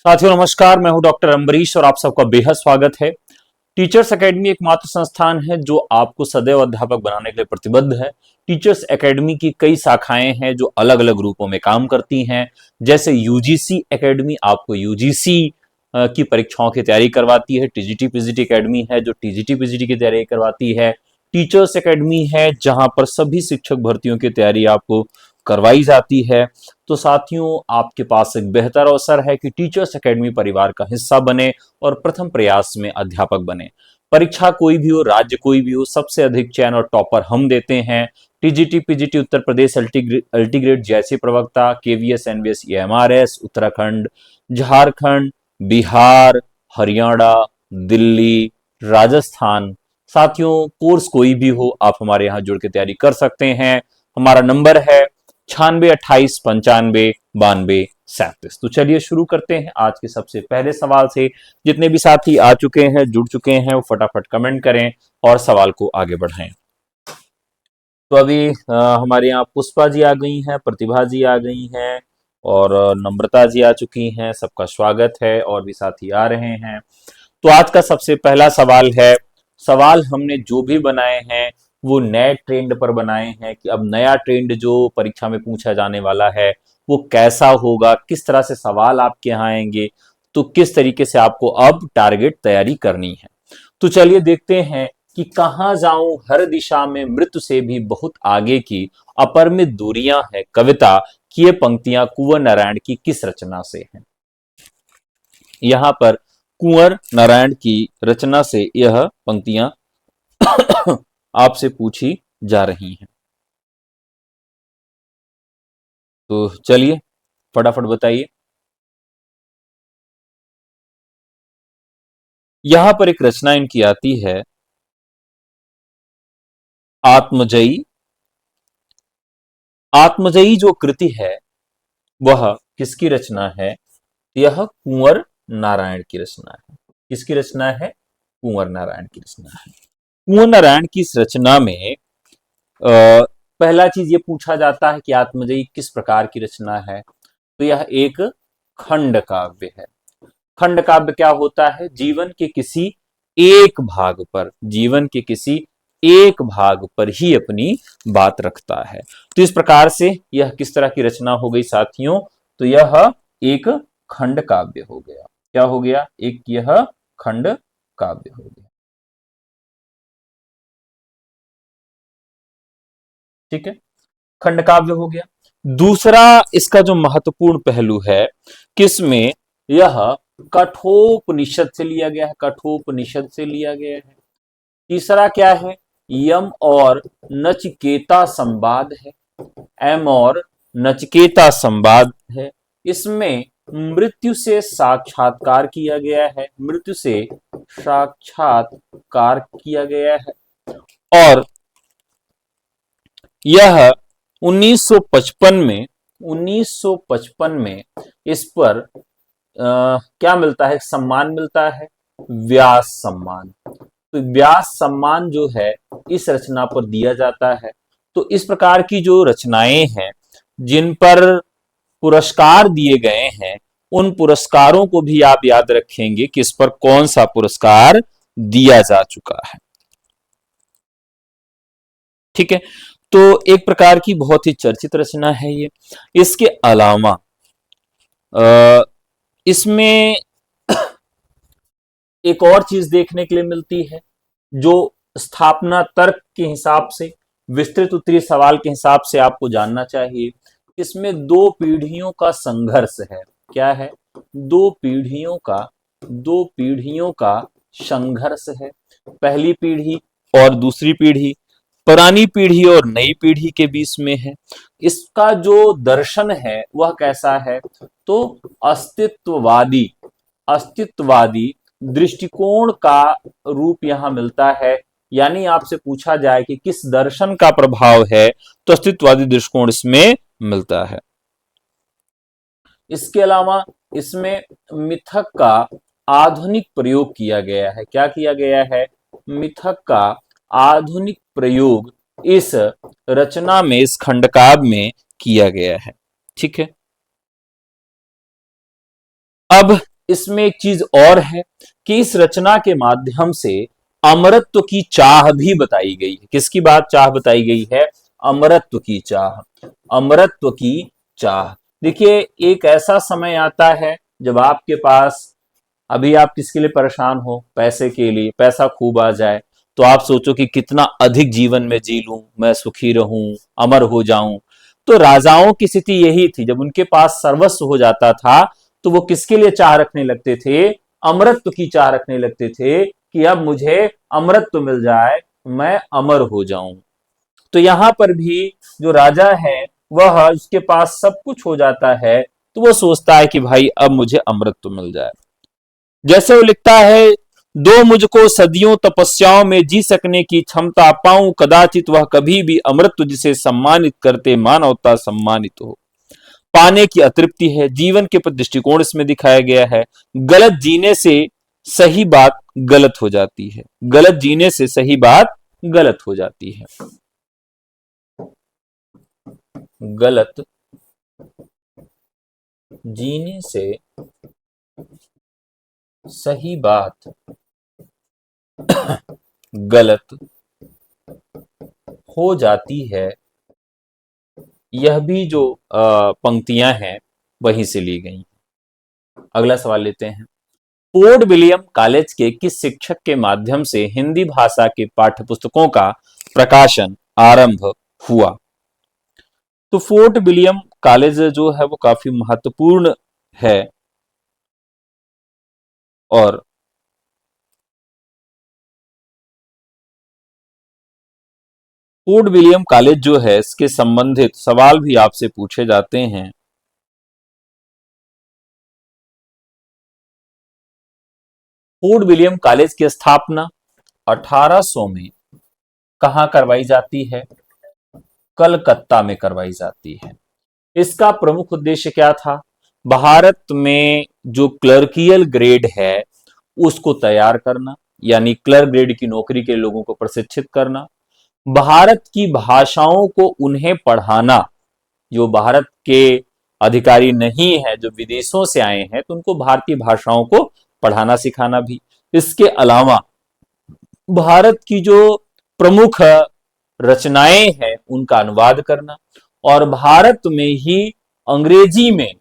साथियों नमस्कार, मैं हूं डॉक्टर अम्बरीश और आप सबका बेहद स्वागत है। टीचर्स एकेडमी एकमात्र संस्थान है जो आपको सदैव अध्यापक बनाने के लिए प्रतिबद्ध है। टीचर्स एकेडमी की कई शाखाएं हैं जो अलग अलग रूपों में काम करती हैं। जैसे यूजीसी एकेडमी आपको यूजीसी की परीक्षाओं की तैयारी करवाती है। टीजीटी पीजीटी एकेडमी है जो टीजीटी पीजीटी की तैयारी करवाती है। टीचर्स एकेडमी है जहां पर सभी शिक्षक भर्तियों की तैयारी आपको करवाई जाती है। तो साथियों, आपके पास एक बेहतर अवसर है कि टीचर्स एकेडमी परिवार का हिस्सा बने और प्रथम प्रयास में अध्यापक बने। परीक्षा कोई भी हो, राज्य कोई भी हो, सबसे अधिक चयन और टॉपर हम देते हैं। TGT PGT Uttar Pradesh LT grade जैसी प्रवक्ता, KVS NVS MRS Uttarakhand, Jharkhand, Bihar, Haryana, Delhi, Rajasthan. साथियों, कोर्स कोई भी हो, आप हमारे यहाँ जुड़ के तैयारी कर सकते हैं। हमारा नंबर है 9628959237। तो चलिए शुरू करते हैं आज के सबसे पहले सवाल से। जितने भी साथी आ चुके हैं, जुड़ चुके हैं, वो फटाफट कमेंट करें और सवाल को आगे बढ़ाएं। तो अभी हमारे यहाँ पुष्पा जी आ गई हैं, प्रतिभा जी आ गई हैं और नम्रता जी आ चुकी हैं। सबका स्वागत है और भी साथी आ रहे हैं। तो आज का सबसे पहला सवाल है। सवाल हमने जो भी बनाए हैं वो नए ट्रेंड पर बनाए हैं कि अब नया ट्रेंड जो परीक्षा में पूछा जाने वाला है वो कैसा होगा, किस तरह से सवाल आपके यहाँ आएंगे, तो किस तरीके से आपको अब टारगेट तैयारी करनी है। तो चलिए देखते हैं कि कहां जाऊं हर दिशा में मृत्यु से भी बहुत आगे की अपरिमित दूरियां है कविता की ये पंक्तियां कुंवर नारायण की किस रचना से हैं। यहां पर कुंवर नारायण की रचना से यह पंक्तियां आपसे पूछी जा रही हैं। तो चलिए फटाफट बताइए। यहां पर एक रचना इनकी आती है, आत्मजयी। आत्मजयी जो कृति है वह किसकी रचना है? यह कुंवर नारायण की रचना है। किसकी रचना है? कुंवर नारायण की रचना है। कुंवर नारायण की इस रचना में पहला चीज ये पूछा जाता है कि आत्मजयी किस प्रकार की रचना है। तो यह एक खंड काव्य है। खंड काव्य क्या होता है? जीवन के किसी एक भाग पर, जीवन के किसी एक भाग पर ही अपनी बात रखता है। तो इस प्रकार से यह किस तरह की रचना हो गई साथियों? तो यह एक खंड काव्य हो गया। क्या हो गया? एक यह खंड काव्य हो गया। ठीक है, खंड काव्य हो गया। दूसरा इसका जो महत्वपूर्ण पहलू है, किसमें? यह कठोपनिषद से लिया गया है। कठोपनिषद से लिया गया है। तीसरा क्या है? यम और नचिकेता संवाद है। एम और नचिकेता संवाद है। इसमें मृत्यु से साक्षात्कार किया गया है। मृत्यु से साक्षात्कार किया गया है। और यह 1955 में इस पर क्या मिलता है? सम्मान मिलता है, व्यास सम्मान। तो व्यास सम्मान जो है इस रचना पर दिया जाता है। तो इस प्रकार की जो रचनाएं हैं जिन पर पुरस्कार दिए गए हैं, उन पुरस्कारों को भी आप याद रखेंगे कि इस पर कौन सा पुरस्कार दिया जा चुका है। ठीक है, तो एक प्रकार की बहुत ही चर्चित रचना है ये। इसके अलावा इसमें एक और चीज देखने के लिए मिलती है जो स्थापना तर्क के हिसाब से, विस्तृत उत्तरीय सवाल के हिसाब से आपको जानना चाहिए। इसमें दो पीढ़ियों का संघर्ष है। क्या है? दो पीढ़ियों का संघर्ष है। पहली पीढ़ी और दूसरी पीढ़ी, पुरानी पीढ़ी और नई पीढ़ी के बीच में है। इसका जो दर्शन है वह कैसा है? तो अस्तित्ववादी अस्तित्ववादी दृष्टिकोण का रूप यहां मिलता है। यानी आपसे पूछा जाए कि किस दर्शन का प्रभाव है, तो अस्तित्ववादी दृष्टिकोण इसमें मिलता है। इसके अलावा इसमें मिथक का आधुनिक प्रयोग किया गया है। क्या किया गया है? मिथक का आधुनिक प्रयोग इस रचना में, इस खंडकाव्य में किया गया है। ठीक है, अब इसमें एक चीज और है कि इस रचना के माध्यम से अमरत्व की चाह भी बताई गई है। किसकी बात चाह बताई गई है? अमरत्व की चाह, अमरत्व की चाह। देखिए, एक ऐसा समय आता है जब आपके पास, अभी आप किसके लिए परेशान हो? पैसे के लिए। पैसा खूब आ जाए तो आप सोचो कि कितना अधिक जीवन में जी लूं, मैं सुखी रहूं, अमर हो जाऊं। तो राजाओं की स्थिति यही थी, जब उनके पास सर्वस्व हो जाता था तो वो किसके लिए चाह रखने लगते थे? अमरत्व की चाह रखने लगते थे कि अब मुझे अमरत्व मिल जाए, मैं अमर हो जाऊं। तो यहां पर भी जो राजा है, वह उसके पास सब कुछ हो जाता है तो वो सोचता है कि भाई अब मुझे अमृत मिल जाए। जैसे वो लिखता है, दो मुझको सदियों तपस्याओं में जी सकने की क्षमता पाऊं, कदाचित वह कभी भी अमृत जिसे सम्मानित करते मानवता सम्मानित हो। पाने की अतृप्ति है, जीवन के प्रति दृष्टिकोण इसमें दिखाया गया है। गलत जीने से सही बात गलत हो जाती है, गलत जीने से सही बात गलत हो जाती है। गलत जीने से सही बात गलत हो जाती है। यह भी जो पंक्तियां हैं वहीं से ली गई। अगला सवाल लेते हैं। फोर्ट विलियम कॉलेज के किस शिक्षक के माध्यम से हिंदी भाषा के पाठ्यपुस्तकों का प्रकाशन आरंभ हुआ? तो फोर्ट विलियम कॉलेज जो है वो काफी महत्वपूर्ण है, और फोर्ट विलियम कॉलेज जो है, इसके संबंधित सवाल भी आपसे पूछे जाते हैं। फोर्ट विलियम कॉलेज की स्थापना 1800 में कहां करवाई जाती है? कलकत्ता में करवाई जाती है। इसका प्रमुख उद्देश्य क्या था? भारत में जो क्लर्कियल ग्रेड है उसको तैयार करना, यानी क्लर्क ग्रेड की नौकरी के लोगों को प्रशिक्षित करना, भारत की भाषाओं को उन्हें पढ़ाना, जो भारत के अधिकारी नहीं है, जो विदेशों से आए हैं, तो उनको भारतीय भाषाओं को पढ़ाना सिखाना भी। इसके अलावा भारत की जो प्रमुख रचनाएं हैं उनका अनुवाद करना, और भारत में ही अंग्रेजी में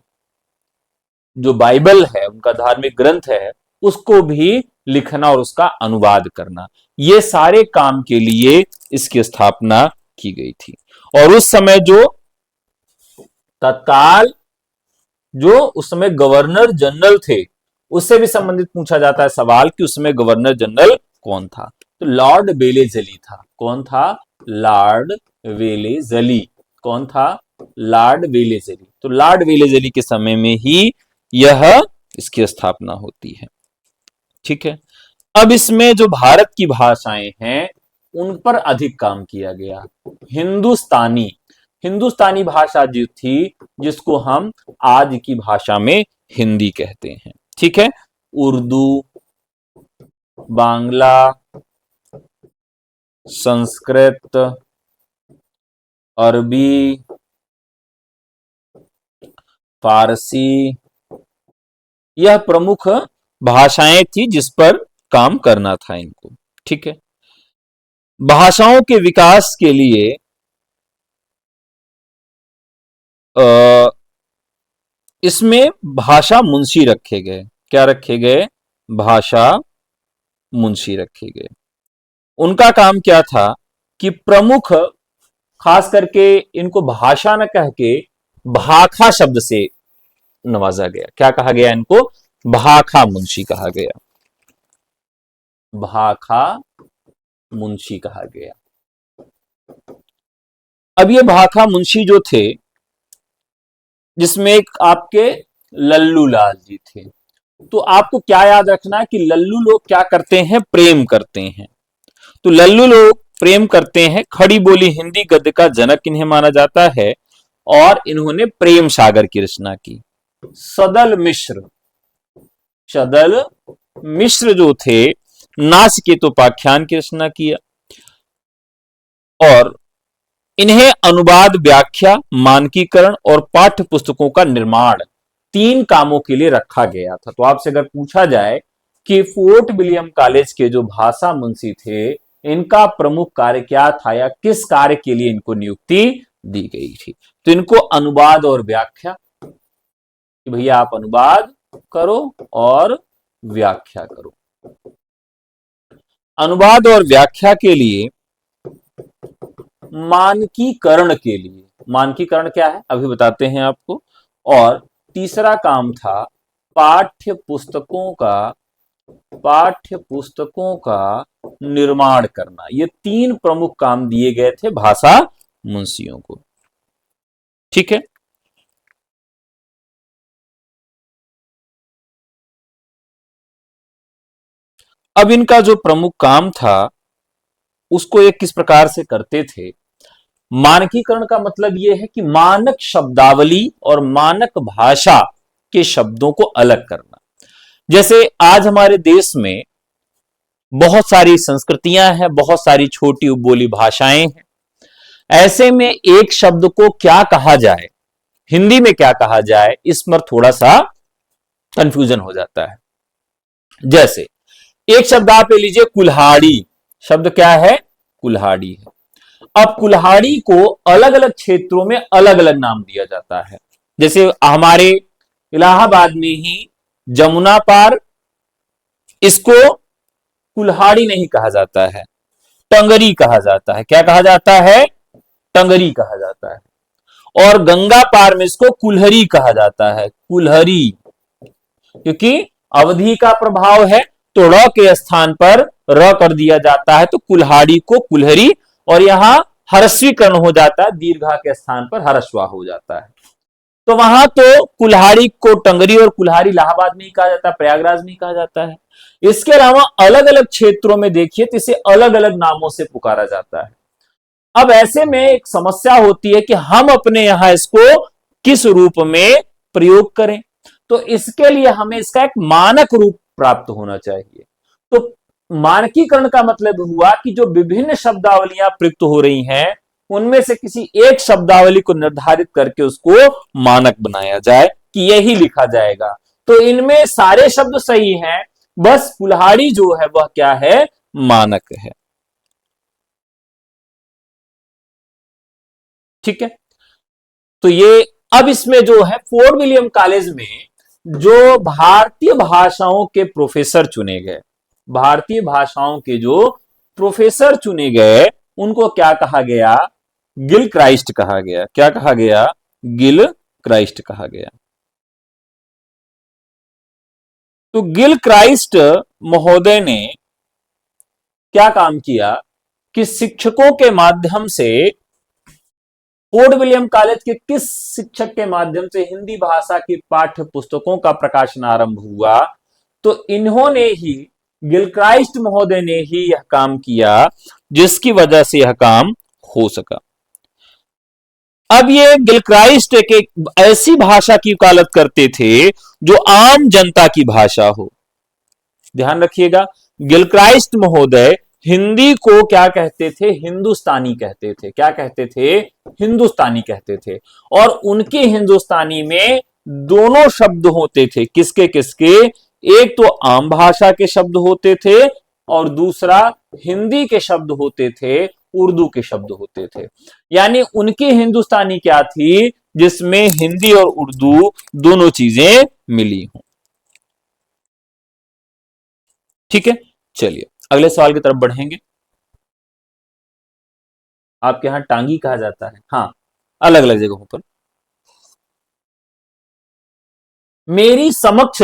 जो बाइबल है, उनका धार्मिक ग्रंथ है, उसको भी लिखना और उसका अनुवाद करना। ये सारे काम के लिए इसकी स्थापना की गई थी। और उस समय जो तत्काल जो उस समय गवर्नर जनरल थे, उससे भी संबंधित पूछा जाता है सवाल कि उसमें गवर्नर जनरल कौन था? तो लॉर्ड वेलेजली था। कौन था? Lord Wellesley. कौन था? Lord Wellesley. तो लॉर्ड वेलेजली के समय में ही यह इसकी स्थापना होती है। ठीक है। अब इसमें जो भारत की भाषाएं हैं उन पर अधिक काम किया गया। हिंदुस्तानी, हिंदुस्तानी भाषा जो थी, जिसको हम आज की भाषा में हिंदी कहते हैं। ठीक है। उर्दू, बांग्ला, संस्कृत, अरबी, फारसी, यह प्रमुख भाषाएं थी जिस पर काम करना था इनको। ठीक है। भाषाओं के विकास के लिए इसमें भाषा मुंशी रखे गए। क्या रखे गए? भाषा मुंशी रखे गए। उनका काम क्या था कि प्रमुख, खास करके इनको भाषा न कह के भाखा शब्द से नवाजा गया। क्या कहा गया इनको? भाखा मुंशी कहा गया। भाखा मुंशी कहा गया। अब ये भाखा मुंशी जो थे, जिसमें एक आपके लल्लू लाल जी थे। तो आपको क्या याद रखना है कि लल्लू लोग क्या करते हैं? प्रेम करते हैं। तो लल्लू लोग प्रेम करते हैं। खड़ी बोली हिंदी गद्य का जनक इन्हें माना जाता है, और इन्होंने प्रेम सागर की रचना की। सदल मिश्र, सदल मिश्र जो थे, नासिकेतोपाख्यान की रचना किया, और इन्हें अनुवाद, व्याख्या, मानकीकरण और पाठ्य पुस्तकों का निर्माण 3 कामों के लिए रखा गया था। तो आपसे अगर पूछा जाए कि फोर्ट विलियम कॉलेज के जो भाषा मुंशी थे, इनका प्रमुख कार्य क्या था या किस कार्य के लिए इनको नियुक्ति दी गई थी, तो इनको अनुवाद और व्याख्या, कि भैया आप अनुवाद करो और व्याख्या करो। अनुवाद और व्याख्या के लिए, मानकीकरण के लिए, मानकीकरण क्या है अभी बताते हैं आपको, और तीसरा काम था पाठ्य पुस्तकों का निर्माण करना। ये 3 प्रमुख काम दिए गए थे भाषा मुंशियों को। ठीक है, अब इनका जो प्रमुख काम था उसको ये किस प्रकार से करते थे। मानकीकरण का मतलब यह है कि मानक शब्दावली और मानक भाषा के शब्दों को अलग करना। जैसे आज हमारे देश में बहुत सारी संस्कृतियां हैं, बहुत सारी छोटी उपबोली भाषाएं हैं। ऐसे में एक शब्द को क्या कहा जाए, हिंदी में क्या कहा जाए, इस पर थोड़ा सा कंफ्यूजन हो जाता है। जैसे एक शब्द आप ले लीजिए कुल्हाड़ी, शब्द क्या है, कुल्हाड़ी है। अब कुल्हाड़ी को अलग अलग क्षेत्रों में अलग अलग नाम दिया जाता है। जैसे हमारे इलाहाबाद में ही जमुना पार, इसको कुल्हाड़ी नहीं कहा जाता है, टंगरी कहा जाता है। क्या कहा जाता है, टंगरी कहा जाता है। और गंगा पार में इसको कुल्हरी कहा जाता है, कुल्हरी, क्योंकि अवधि का प्रभाव है तो र के स्थान पर र कर दिया जाता है, तो कुल्हाड़ी को कुल्हरी, और यहां हरस्वीकरण हो जाता है, दीर्घा के स्थान पर हरस्वा हो जाता है। तो वहां तो कुल्हाड़ी को टंगरी और कुल्हाड़ी इलाहाबाद में ही कहा जाता है, प्रयागराज में ही कहा जाता है। इसके अलावा अलग अलग क्षेत्रों में देखिए तो इसे अलग अलग नामों से पुकारा जाता है। अब ऐसे में एक समस्या होती है कि हम अपने यहां इसको किस रूप में प्रयोग करें, तो इसके लिए हमें इसका एक मानक रूप प्राप्त होना चाहिए। तो मानकीकरण का मतलब हुआ कि जो विभिन्न शब्दावलियां प्रयुक्त हो रही हैं, उनमें से किसी एक शब्दावली को निर्धारित करके उसको मानक बनाया जाए कि यही लिखा जाएगा। तो इनमें सारे शब्द सही हैं, बस कुल्हाड़ी जो है वह क्या है, मानक है। ठीक है, तो ये अब इसमें जो है फोर्ट विलियम कॉलेज में जो भारतीय भाषाओं के प्रोफेसर चुने गए, भारतीय भाषाओं के जो प्रोफेसर चुने गए, उनको क्या कहा गया, गिल क्राइस्ट कहा गया। क्या कहा गया, गिल क्राइस्ट कहा गया। तो गिल क्राइस्ट महोदय ने क्या काम किया कि शिक्षकों के माध्यम से, फोर्ट विलियम कॉलेज के किस शिक्षक के माध्यम से हिंदी भाषा की पाठ्य पुस्तकों का प्रकाशन आरंभ हुआ, तो इन्होंने ही, गिलक्राइस्ट महोदय ने ही यह काम किया, जिसकी वजह से यह काम हो सका। अब ये गिलक्राइस्ट एक ऐसी भाषा की वकालत करते थे जो आम जनता की भाषा हो। ध्यान रखिएगा, गिलक्राइस्ट महोदय हिंदी को क्या कहते थे, हिंदुस्तानी कहते थे। क्या कहते थे, हिंदुस्तानी कहते थे। और उनके हिंदुस्तानी में दोनों शब्द होते थे, किसके किसके, एक तो आम भाषा के शब्द होते थे और दूसरा हिंदी के शब्द होते थे, उर्दू के शब्द होते थे। यानी उनकी हिंदुस्तानी क्या थी, जिसमें हिंदी और उर्दू दोनों चीजें मिली हों। ठीक है, चलिए अगले सवाल की तरफ बढ़ेंगे। आपके यहां टांगी कहा जाता है, हाँ, अलग अलग जगहों पर। मेरी समक्ष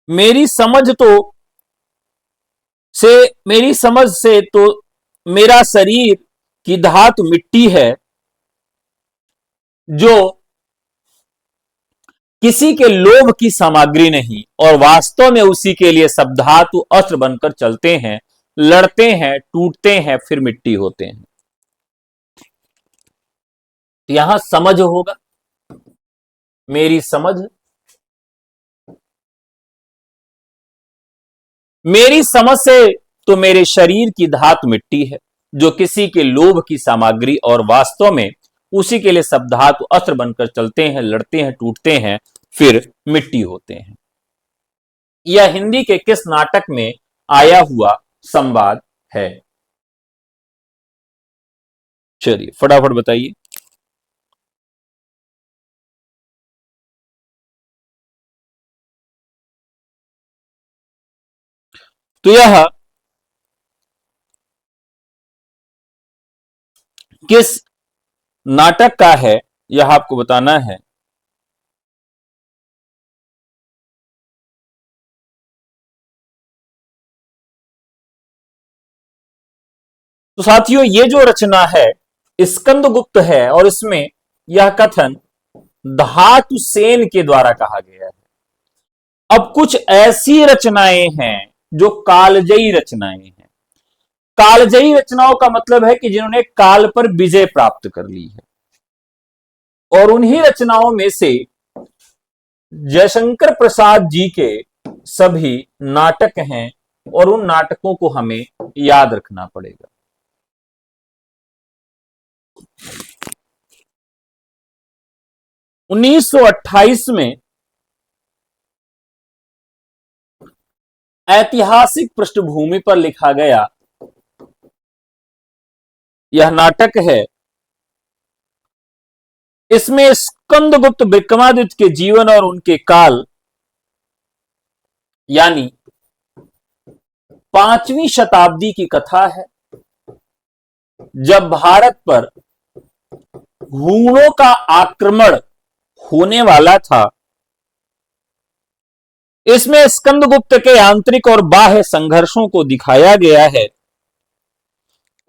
मेरी समझ तो से मेरी समझ से तो मेरा शरीर की धातु मिट्टी है, जो किसी के लोभ की सामग्री नहीं, और वास्तव में उसी के लिए सब धातु अस्त्र बनकर चलते हैं, लड़ते हैं, टूटते हैं, फिर मिट्टी होते हैं। तो यहां समझ होगा, मेरी समझ, मेरी समझ से तो मेरे शरीर की धातु मिट्टी है, जो किसी के लोभ की सामग्री और वास्तव में उसी के लिए सब धातु अस्त्र बनकर चलते हैं, लड़ते हैं, टूटते हैं, फिर मिट्टी होते हैं। यह हिंदी के किस नाटक में आया हुआ संवाद है? चलिए फटाफट बताइए। तो यह किस नाटक का है, यह आपको बताना है। तो साथियों, ये जो रचना है स्कंदगुप्त है, और इसमें यह कथन धातु सेन के द्वारा कहा गया है। अब कुछ ऐसी रचनाएं हैं जो कालजयी रचनाएं हैं। कालजयी रचनाओं का मतलब है कि जिन्होंने काल पर विजय प्राप्त कर ली है, और उन्हीं रचनाओं में से जयशंकर प्रसाद जी के सभी नाटक हैं, और उन नाटकों को हमें याद रखना पड़ेगा। 1928 में ऐतिहासिक पृष्ठभूमि पर लिखा गया यह नाटक है। इसमें स्कंदगुप्त विक्रमादित्य के जीवन और उनके काल यानी 5वीं शताब्दी की कथा है, जब भारत पर हूणों का आक्रमण होने वाला था। इसमें स्कंदगुप्त के आंतरिक और बाह्य संघर्षों को दिखाया गया है।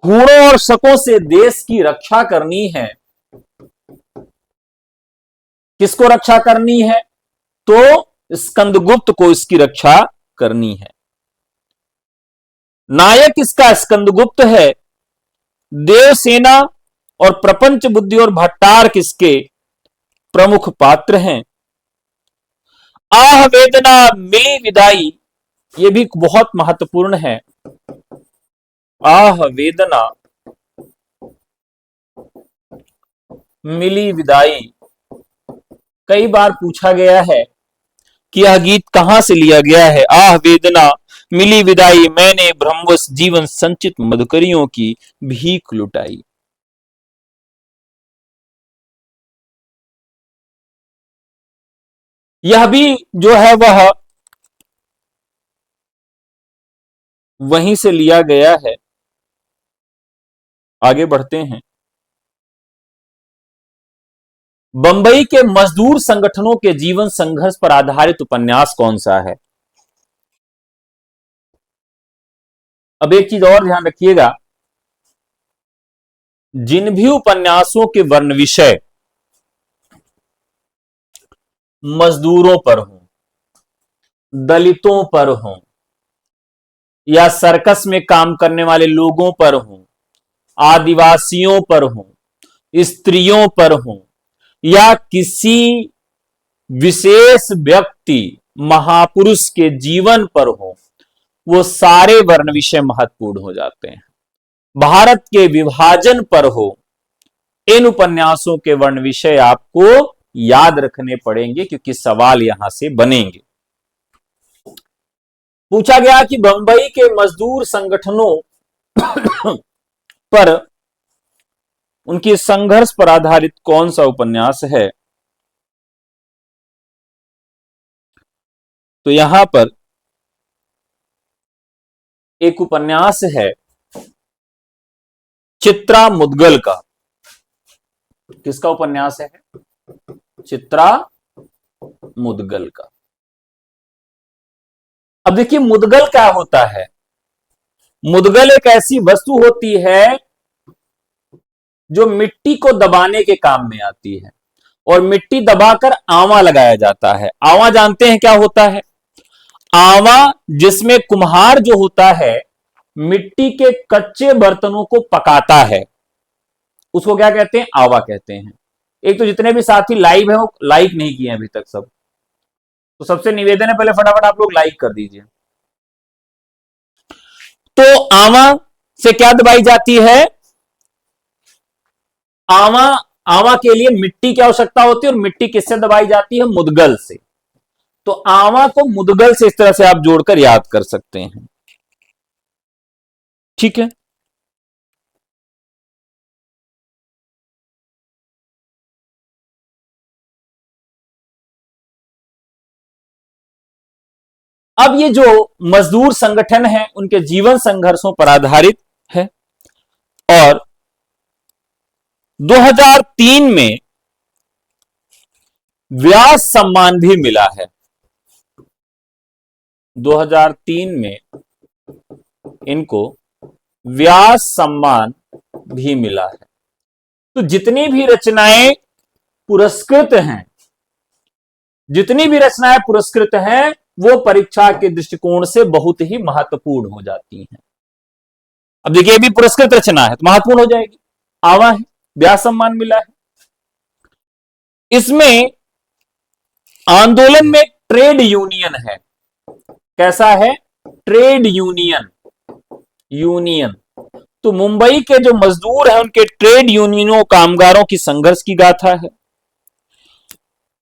हूणों और शकों से देश की रक्षा करनी है। किसको रक्षा करनी है? तो स्कंदगुप्त को इसकी रक्षा करनी है। नायक इसका स्कंदगुप्त है। देवसेना और प्रपंच बुद्धि और भट्टार्क इसके प्रमुख पात्र हैं। आह वेदना मिली विदाई, ये भी बहुत महत्वपूर्ण है। आह वेदना मिली विदाई, कई बार पूछा गया है कि यह गीत कहां से लिया गया है। आह वेदना मिली विदाई, मैंने ब्रह्मवश जीवन संचित मधुकरियों की भीख लुटाई। यह भी जो है वह वहीं से लिया गया है। आगे बढ़ते हैं। बंबई के मजदूर संगठनों के जीवन संघर्ष पर आधारित उपन्यास कौन सा है? अब एक चीज और ध्यान रखिएगा, जिन भी उपन्यासों के वर्ण विषय मजदूरों पर हो, दलितों पर हो, या सर्कस में काम करने वाले लोगों पर हो, आदिवासियों पर हो, स्त्रियों पर हो, या किसी विशेष व्यक्ति महापुरुष के जीवन पर हो, वो सारे वर्ण विषय महत्वपूर्ण हो जाते हैं। भारत के विभाजन पर हो, इन उपन्यासों के वर्ण विषय आपको याद रखने पड़ेंगे, क्योंकि सवाल यहां से बनेंगे। पूछा गया कि बंबई के मजदूर संगठनों पर उनके संघर्ष पर आधारित कौन सा उपन्यास है? तो यहां पर एक उपन्यास है चित्रा मुदगल का। किसका उपन्यास है? चित्रा मुदगल का। अब देखिए, मुदगल क्या होता है? मुदगल एक ऐसी वस्तु होती है जो मिट्टी को दबाने के काम में आती है, और मिट्टी दबाकर आवा लगाया जाता है। आवा जानते हैं क्या होता है? आवा जिसमें कुम्हार जो होता है मिट्टी के कच्चे बर्तनों को पकाता है, उसको क्या कहते हैं? आवा कहते हैं। एक तो जितने भी साथी लाइव हैं वो लाइक नहीं किए अभी तक सब, तो सबसे निवेदन है पहले फटाफट आप लोग लाइक कर दीजिए। तो आवा से क्या दबाई जाती है? आवा, आवा के लिए मिट्टी की आवश्यकता होती है, और मिट्टी किससे दबाई जाती है? मुदगल से। तो आवा को मुदगल से इस तरह से आप जोड़कर याद कर सकते हैं। ठीक है। अब ये जो मजदूर संगठन है उनके जीवन संघर्षों पर आधारित है, और 2003 में व्यास सम्मान भी मिला है। 2003 में इनको व्यास सम्मान भी मिला है। तो जितनी भी रचनाएं पुरस्कृत हैं, जितनी भी रचनाएं पुरस्कृत हैं, वो परीक्षा के दृष्टिकोण से बहुत ही महत्वपूर्ण हो जाती हैं। अब देखिए, ये भी पुरस्कृत रचना है तो महत्वपूर्ण हो जाएगी। आवा है, व्यास सम्मान मिला है। इसमें आंदोलन में ट्रेड यूनियन है। कैसा है? Trade union, union. तो मुंबई के जो मजदूर हैं उनके ट्रेड यूनियनों, कामगारों की संघर्ष की गाथा है।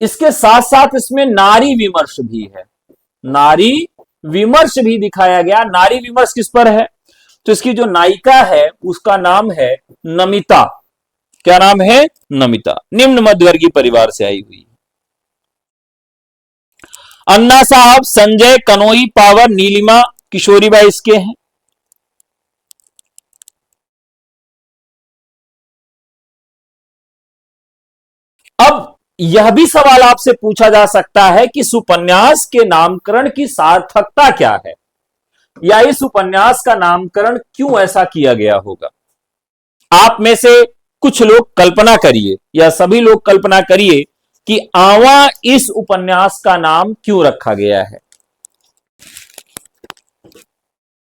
इसके साथ साथ इसमें नारी विमर्श भी है, नारी विमर्श भी दिखाया गया। नारी विमर्श किस पर है? तो इसकी जो नायिका है उसका नाम है नमिता। क्या नाम है? नमिता। निम्न मध्यवर्गीय परिवार से आई हुई। अन्ना साहब, संजय, कनोई, पावर, नीलिमा, किशोरीबाई इसके हैं। अब यह भी सवाल आपसे पूछा जा सकता है कि इस उपन्यास के नामकरण की सार्थकता क्या है, या इस उपन्यास का नामकरण क्यों ऐसा किया गया होगा। आप में से कुछ लोग कल्पना करिए, या सभी लोग कल्पना करिए कि आवा इस उपन्यास का नाम क्यों रखा गया है।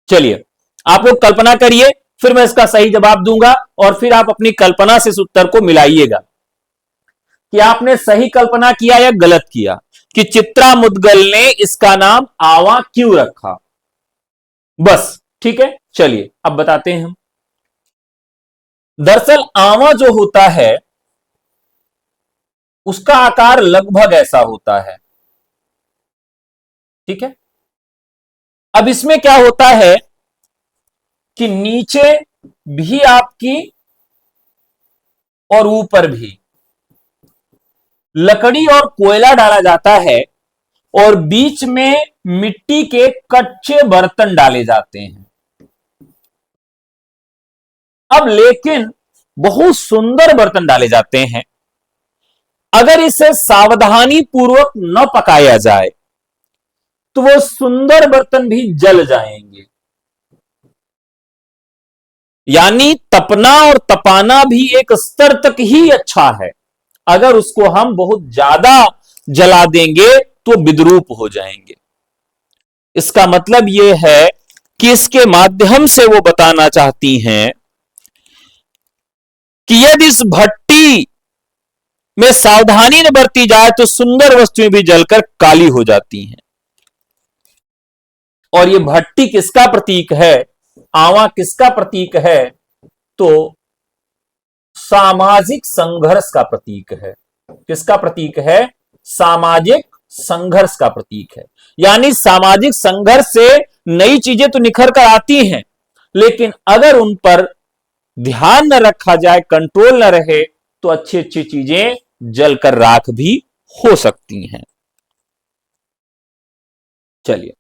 चलिए, आप लोग कल्पना करिए, फिर मैं इसका सही जवाब दूंगा, और फिर आप अपनी कल्पना से इस उत्तर को मिलाइएगा कि आपने सही कल्पना किया या गलत किया, कि चित्रा मुदगल ने इसका नाम आवा क्यों रखा। बस, ठीक है। चलिए अब बताते हैं हम। दरअसल आवा जो होता है उसका आकार लगभग ऐसा होता है। ठीक है। अब इसमें क्या होता है कि नीचे भी आपकी और ऊपर भी लकड़ी और कोयला डाला जाता है, और बीच में मिट्टी के कच्चे बर्तन डाले जाते हैं। अब लेकिन बहुत सुंदर बर्तन डाले जाते हैं। अगर इसे सावधानी पूर्वक न पकाया जाए तो वो सुंदर बर्तन भी जल जाएंगे। यानी तपना और तपाना भी एक स्तर तक ही अच्छा है, अगर उसको हम बहुत ज्यादा जला देंगे तो विद्रूप हो जाएंगे। इसका मतलब यह है कि इसके माध्यम से वो बताना चाहती हैं कि यदि इस भट्टी में सावधानी न बरती जाए तो सुंदर वस्तुएं भी जलकर काली हो जाती हैं। और ये भट्टी किसका प्रतीक है? आवा किसका प्रतीक है? तो सामाजिक संघर्ष का प्रतीक है। किसका प्रतीक है? सामाजिक संघर्ष का प्रतीक है। यानी सामाजिक संघर्ष से नई चीजें तो निखर कर आती हैं, लेकिन अगर उन पर ध्यान न रखा जाए, कंट्रोल न रहे, तो अच्छी अच्छी चीजें जलकर राख भी हो सकती हैं। चलिए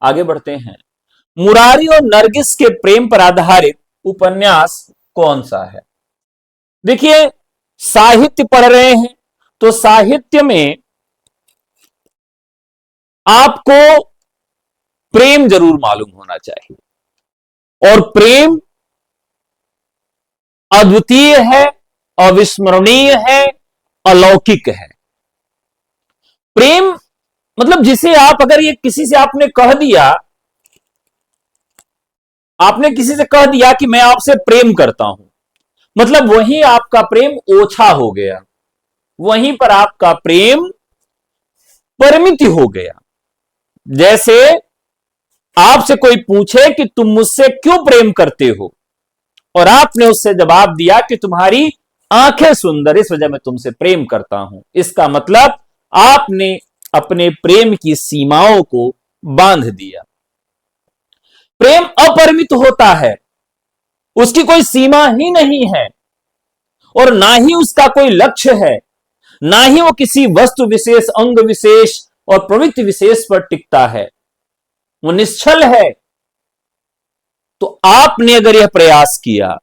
आगे बढ़ते हैं। मुरारी और नरगिस के प्रेम पर आधारित उपन्यास कौन सा है? देखिए, साहित्य पढ़ रहे हैं तो साहित्य में आपको प्रेम जरूर मालूम होना चाहिए, और प्रेम अद्वितीय है, अविस्मरणीय है, अलौकिक है। प्रेम मतलब जिसे आप, अगर ये किसी से आपने कह दिया, आपने किसी से कह दिया कि मैं आपसे प्रेम करता हूं, मतलब वहीं आपका प्रेम ओछा हो गया, वहीं पर आपका प्रेम परिमिति हो गया। जैसे आपसे कोई पूछे कि तुम मुझसे क्यों प्रेम करते हो और आपने उससे जवाब दिया कि तुम्हारी आंखें सुंदर, इस वजह मैं तुमसे प्रेम करता हूं, इसका मतलब आपने अपने प्रेम की सीमाओं को बांध दिया। प्रेम अपरिमित होता है, उसकी कोई सीमा ही नहीं है और ना ही उसका कोई लक्ष्य है, ना ही वो किसी वस्तु विशेष, अंग विशेष और प्रवृत्ति विशेष पर टिकता है, वो निश्चल है। तो आपने अगर यह प्रयास किया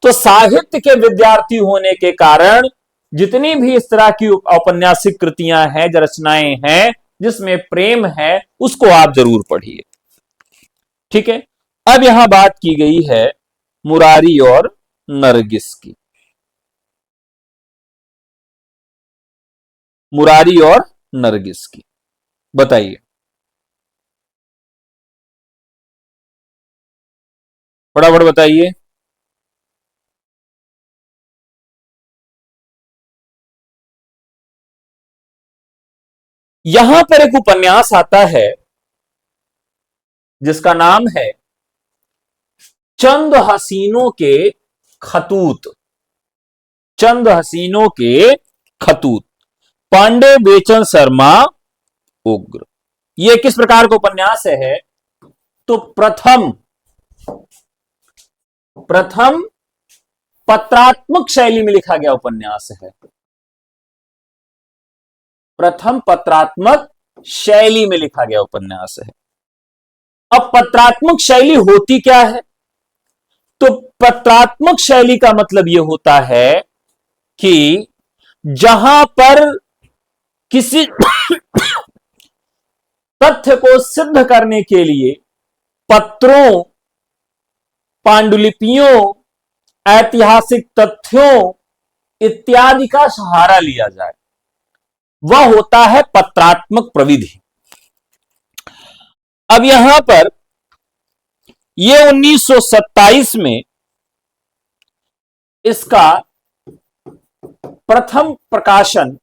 तो साहित्य के विद्यार्थी होने के कारण जितनी भी इस तरह की औपन्यासिक कृतियां हैं, रचनाएं हैं जिसमें प्रेम है, उसको आप जरूर पढ़िए। ठीक है, अब यहां बात की गई है मुरारी और नरगिस की। मुरारी और नरगिस की बताइए, फटाफट बताइए। यहां पर एक उपन्यास आता है जिसका नाम है चंद हसीनों के खतूत। चंद हसीनों के खतूत, पांडे बेचन शर्मा उग्र। यह किस प्रकार का उपन्यास है? तो प्रथम प्रथम पत्रात्मक शैली में लिखा गया उपन्यास है। प्रथम पत्रात्मक शैली में लिखा गया उपन्यास है। अब पत्रात्मक शैली होती क्या है? तो पत्रात्मक शैली का मतलब यह होता है कि जहां पर किसी तथ्य को सिद्ध करने के लिए पत्रों, पांडुलिपियों, ऐतिहासिक तथ्यों इत्यादि का सहारा लिया जाए, वह होता है पत्रात्मक प्रविधि। अब यहां पर यह 1927 में इसका प्रथम प्रकाशन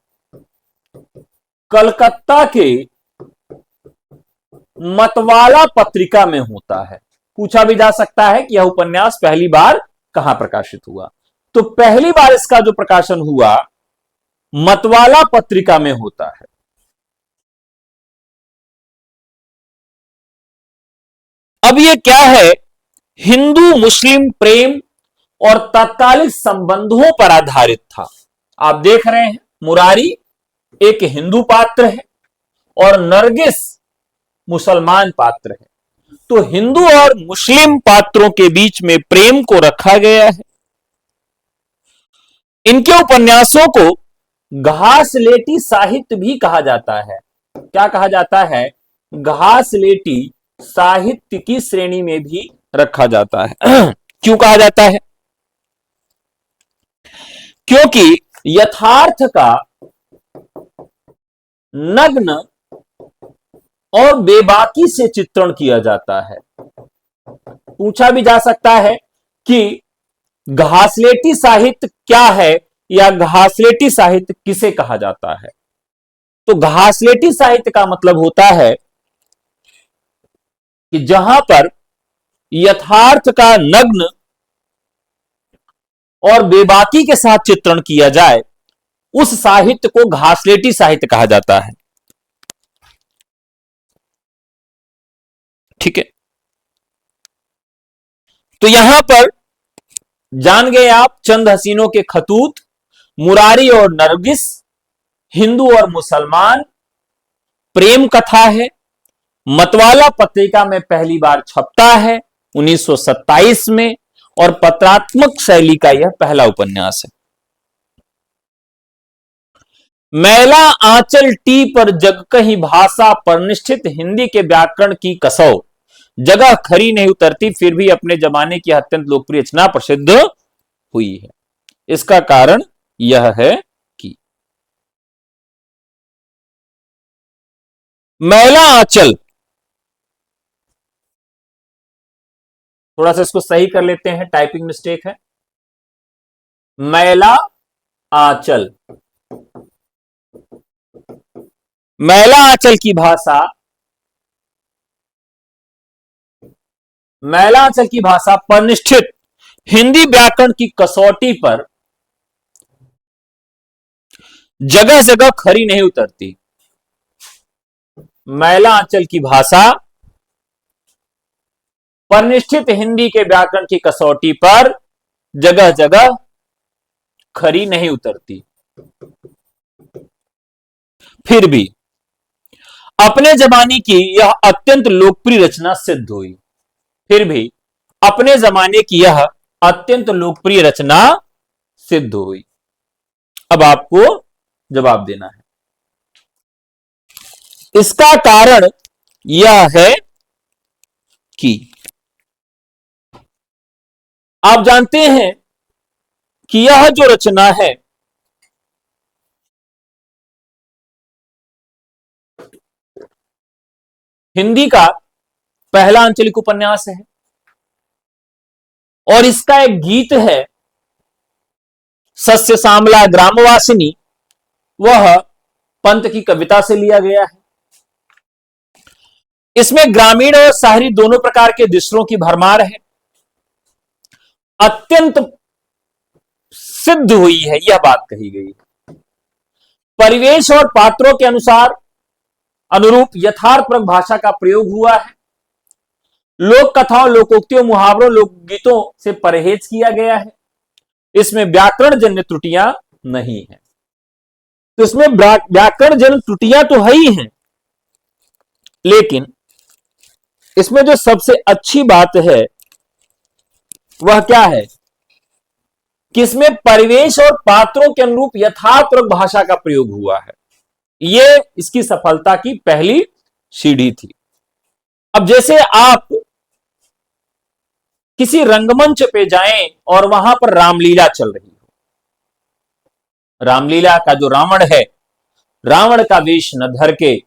कलकत्ता के मतवाला पत्रिका में होता है। पूछा भी जा सकता है कि यह उपन्यास पहली बार कहां प्रकाशित हुआ। तो पहली बार इसका जो प्रकाशन हुआ मतवाला पत्रिका में होता है। अब यह क्या है? हिंदू मुस्लिम प्रेम और तत्कालिक संबंधों पर आधारित था। आप देख रहे हैं मुरारी एक हिंदू पात्र है और नरगिस मुसलमान पात्र है। तो हिंदू और मुस्लिम पात्रों के बीच में प्रेम को रखा गया है। इनके उपन्यासों को घासलेटी साहित्य भी कहा जाता है। क्या कहा जाता है? घासलेटी साहित्य की श्रेणी में भी रखा जाता है। क्यों कहा जाता है? क्योंकि यथार्थ का नग्न और बेबाकी से चित्रण किया जाता है। पूछा भी जा सकता है कि घासलेटी साहित्य क्या है या घासलेटी साहित्य किसे कहा जाता है? तो घासलेटी साहित्य का मतलब होता है कि जहां पर यथार्थ का नग्न और बेबाकी के साथ चित्रण किया जाए, उस साहित्य को घासलेटी साहित्य कहा जाता है। ठीक है, तो यहां पर जान गए आप चंद हसीनों के खतूत, मुरारी और नरगिस, हिंदू और मुसलमान, प्रेम कथा है, मतवाला पत्रिका में पहली बार छपता है 1927 में और पत्रात्मक शैली का यह पहला उपन्यास है। मैला आंचल टी पर जग कहीं भाषा पर निष्ठित हिंदी के व्याकरण की कसौ, जगह खरी नहीं उतरती फिर भी अपने जमाने की अत्यंत लोकप्रिय रचना प्रसिद्ध हुई है। इसका कारण यह है कि मैला आंचल, थोड़ा सा इसको सही कर लेते हैं, टाइपिंग मिस्टेक है। मैला आंचल, मैला आंचल की भाषा मैलांचल की भाषा परिनिष्ठित हिंदी व्याकरण की कसौटी पर जगह जगह खरी नहीं उतरती। मैलांचल की भाषा परिनिष्ठित हिंदी के व्याकरण की कसौटी पर जगह जगह खरी नहीं उतरती। फिर भी अपने जमाने की यह अत्यंत लोकप्रिय रचना सिद्ध हुई। फिर भी अपने जमाने की यह अत्यंत लोकप्रिय रचना सिद्ध हुई। अब आपको जवाब देना है। इसका कारण यह है कि आप जानते हैं कि यह जो रचना है हिंदी का पहला आंचलिक उपन्यास है और इसका एक गीत है सस्य श्यामला ग्रामवासिनी, वह पंत की कविता से लिया गया है। इसमें ग्रामीण और शहरी दोनों प्रकार के दृश्यों की भरमार है। अत्यंत सिद्ध हुई है यह बात कही गई। परिवेश और पात्रों के अनुसार अनुरूप यथार्थपरक भाषा का प्रयोग हुआ है। लोक कथाओं, लोकोक्तियों, मुहावरों, लोकगीतों से परहेज किया गया है। इसमें व्याकरण जन्य त्रुटियां नहीं है। तो इसमें व्याकरण जन्य त्रुटियां तो है ही हैं, लेकिन इसमें जो सबसे अच्छी बात है वह क्या है कि इसमें परिवेश और पात्रों के अनुरूप यथार्थपरक भाषा का प्रयोग हुआ है। यह इसकी सफलता की पहली सीढ़ी थी। अब जैसे आप किसी रंगमंच पे जाएं और वहां पर रामलीला चल रही हो, रामलीला का जो रावण है, रावण का वेश न धर के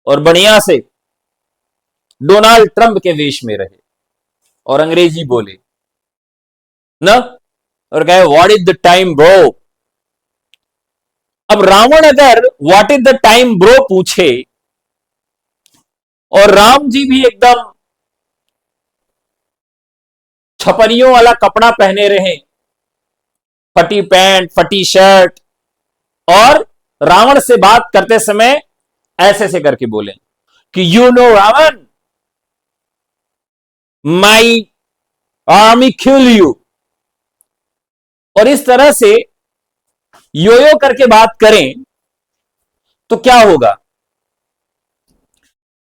और बढ़िया से डोनाल्ड ट्रंप के वेश में रहे और अंग्रेजी बोले न, और कहे what is the time bro. अब रावण अगर what is the time bro पूछे और राम जी भी एकदम छपरियों वाला कपड़ा पहने रहे, फटी पैंट, फटी शर्ट, और रावण से बात करते समय ऐसे से करके बोले कि you know Ravan, my army kill you, और इस तरह से यो यो करके बात करें तो क्या होगा?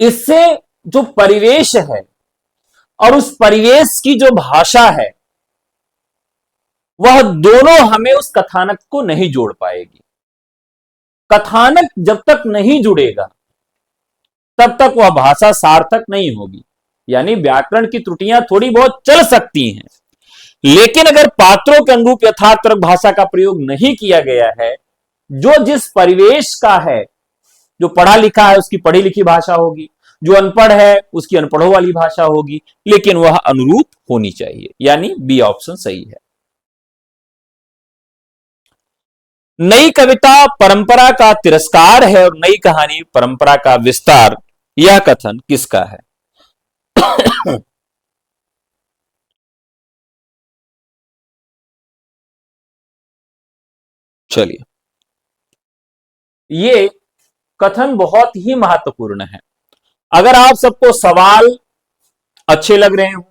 इससे जो परिवेश है और उस परिवेश की जो भाषा है वह दोनों हमें उस कथानक को नहीं जोड़ पाएगी। कथानक जब तक नहीं जुड़ेगा तब तक वह भाषा सार्थक नहीं होगी। यानी व्याकरण की त्रुटियां थोड़ी बहुत चल सकती हैं, लेकिन अगर पात्रों के अनुरूप यथार्थपरक भाषा का प्रयोग नहीं किया गया है, जो जिस परिवेश का है, जो पढ़ा लिखा है उसकी पढ़ी लिखी भाषा होगी, जो अनपढ़ है उसकी अनपढ़ों वाली भाषा होगी, लेकिन वह अनुरूप होनी चाहिए। यानी बी ऑप्शन सही है। नई कविता परंपरा का तिरस्कार है और नई कहानी परंपरा का विस्तार, यह कथन किसका है? चलिए, ये कथन बहुत ही महत्वपूर्ण है। अगर आप सबको सवाल अच्छे लग रहे हो,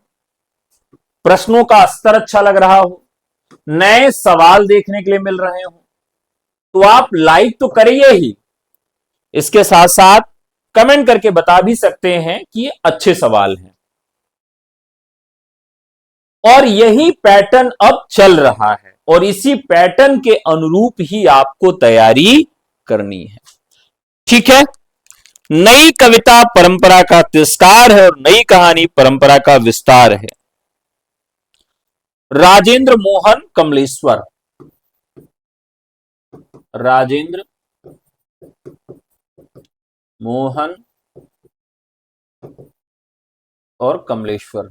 प्रश्नों का स्तर अच्छा लग रहा हो, नए सवाल देखने के लिए मिल रहे हो, तो आप लाइक तो करिए ही, इसके साथ साथ कमेंट करके बता भी सकते हैं कि ये अच्छे सवाल हैं। और यही पैटर्न अब चल रहा है और इसी पैटर्न के अनुरूप ही आपको तैयारी करनी है। ठीक है, नई कविता परंपरा का तिरस्कार है और नई कहानी परंपरा का विस्तार है। राजेंद्र मोहन कमलेश्वर, राजेंद्र मोहन और कमलेश्वर,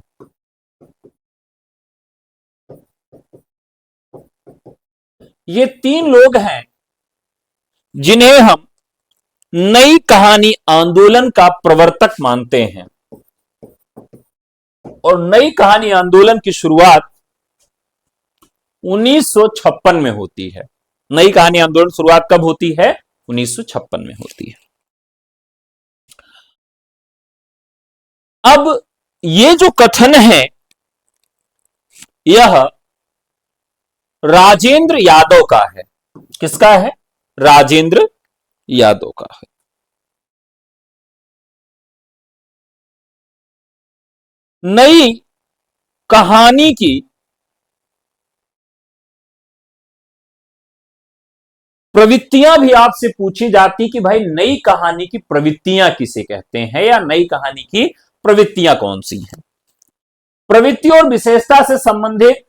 ये तीन लोग हैं जिन्हें हम नई कहानी आंदोलन का प्रवर्तक मानते हैं। और नई कहानी आंदोलन की शुरुआत 1956 में होती है। नई कहानी आंदोलन शुरुआत कब होती है? 1956 में होती है। अब ये जो कथन है यह राजेंद्र यादव का है। किसका है? राजेंद्र यादव का है। नई कहानी की प्रवृत्तियां भी आपसे पूछी जाती कि भाई नई कहानी की प्रवृत्तियां किसे कहते हैं, या नई कहानी की प्रवृत्तियां कौन सी हैं। प्रवृत्ति और विशेषता से संबंधित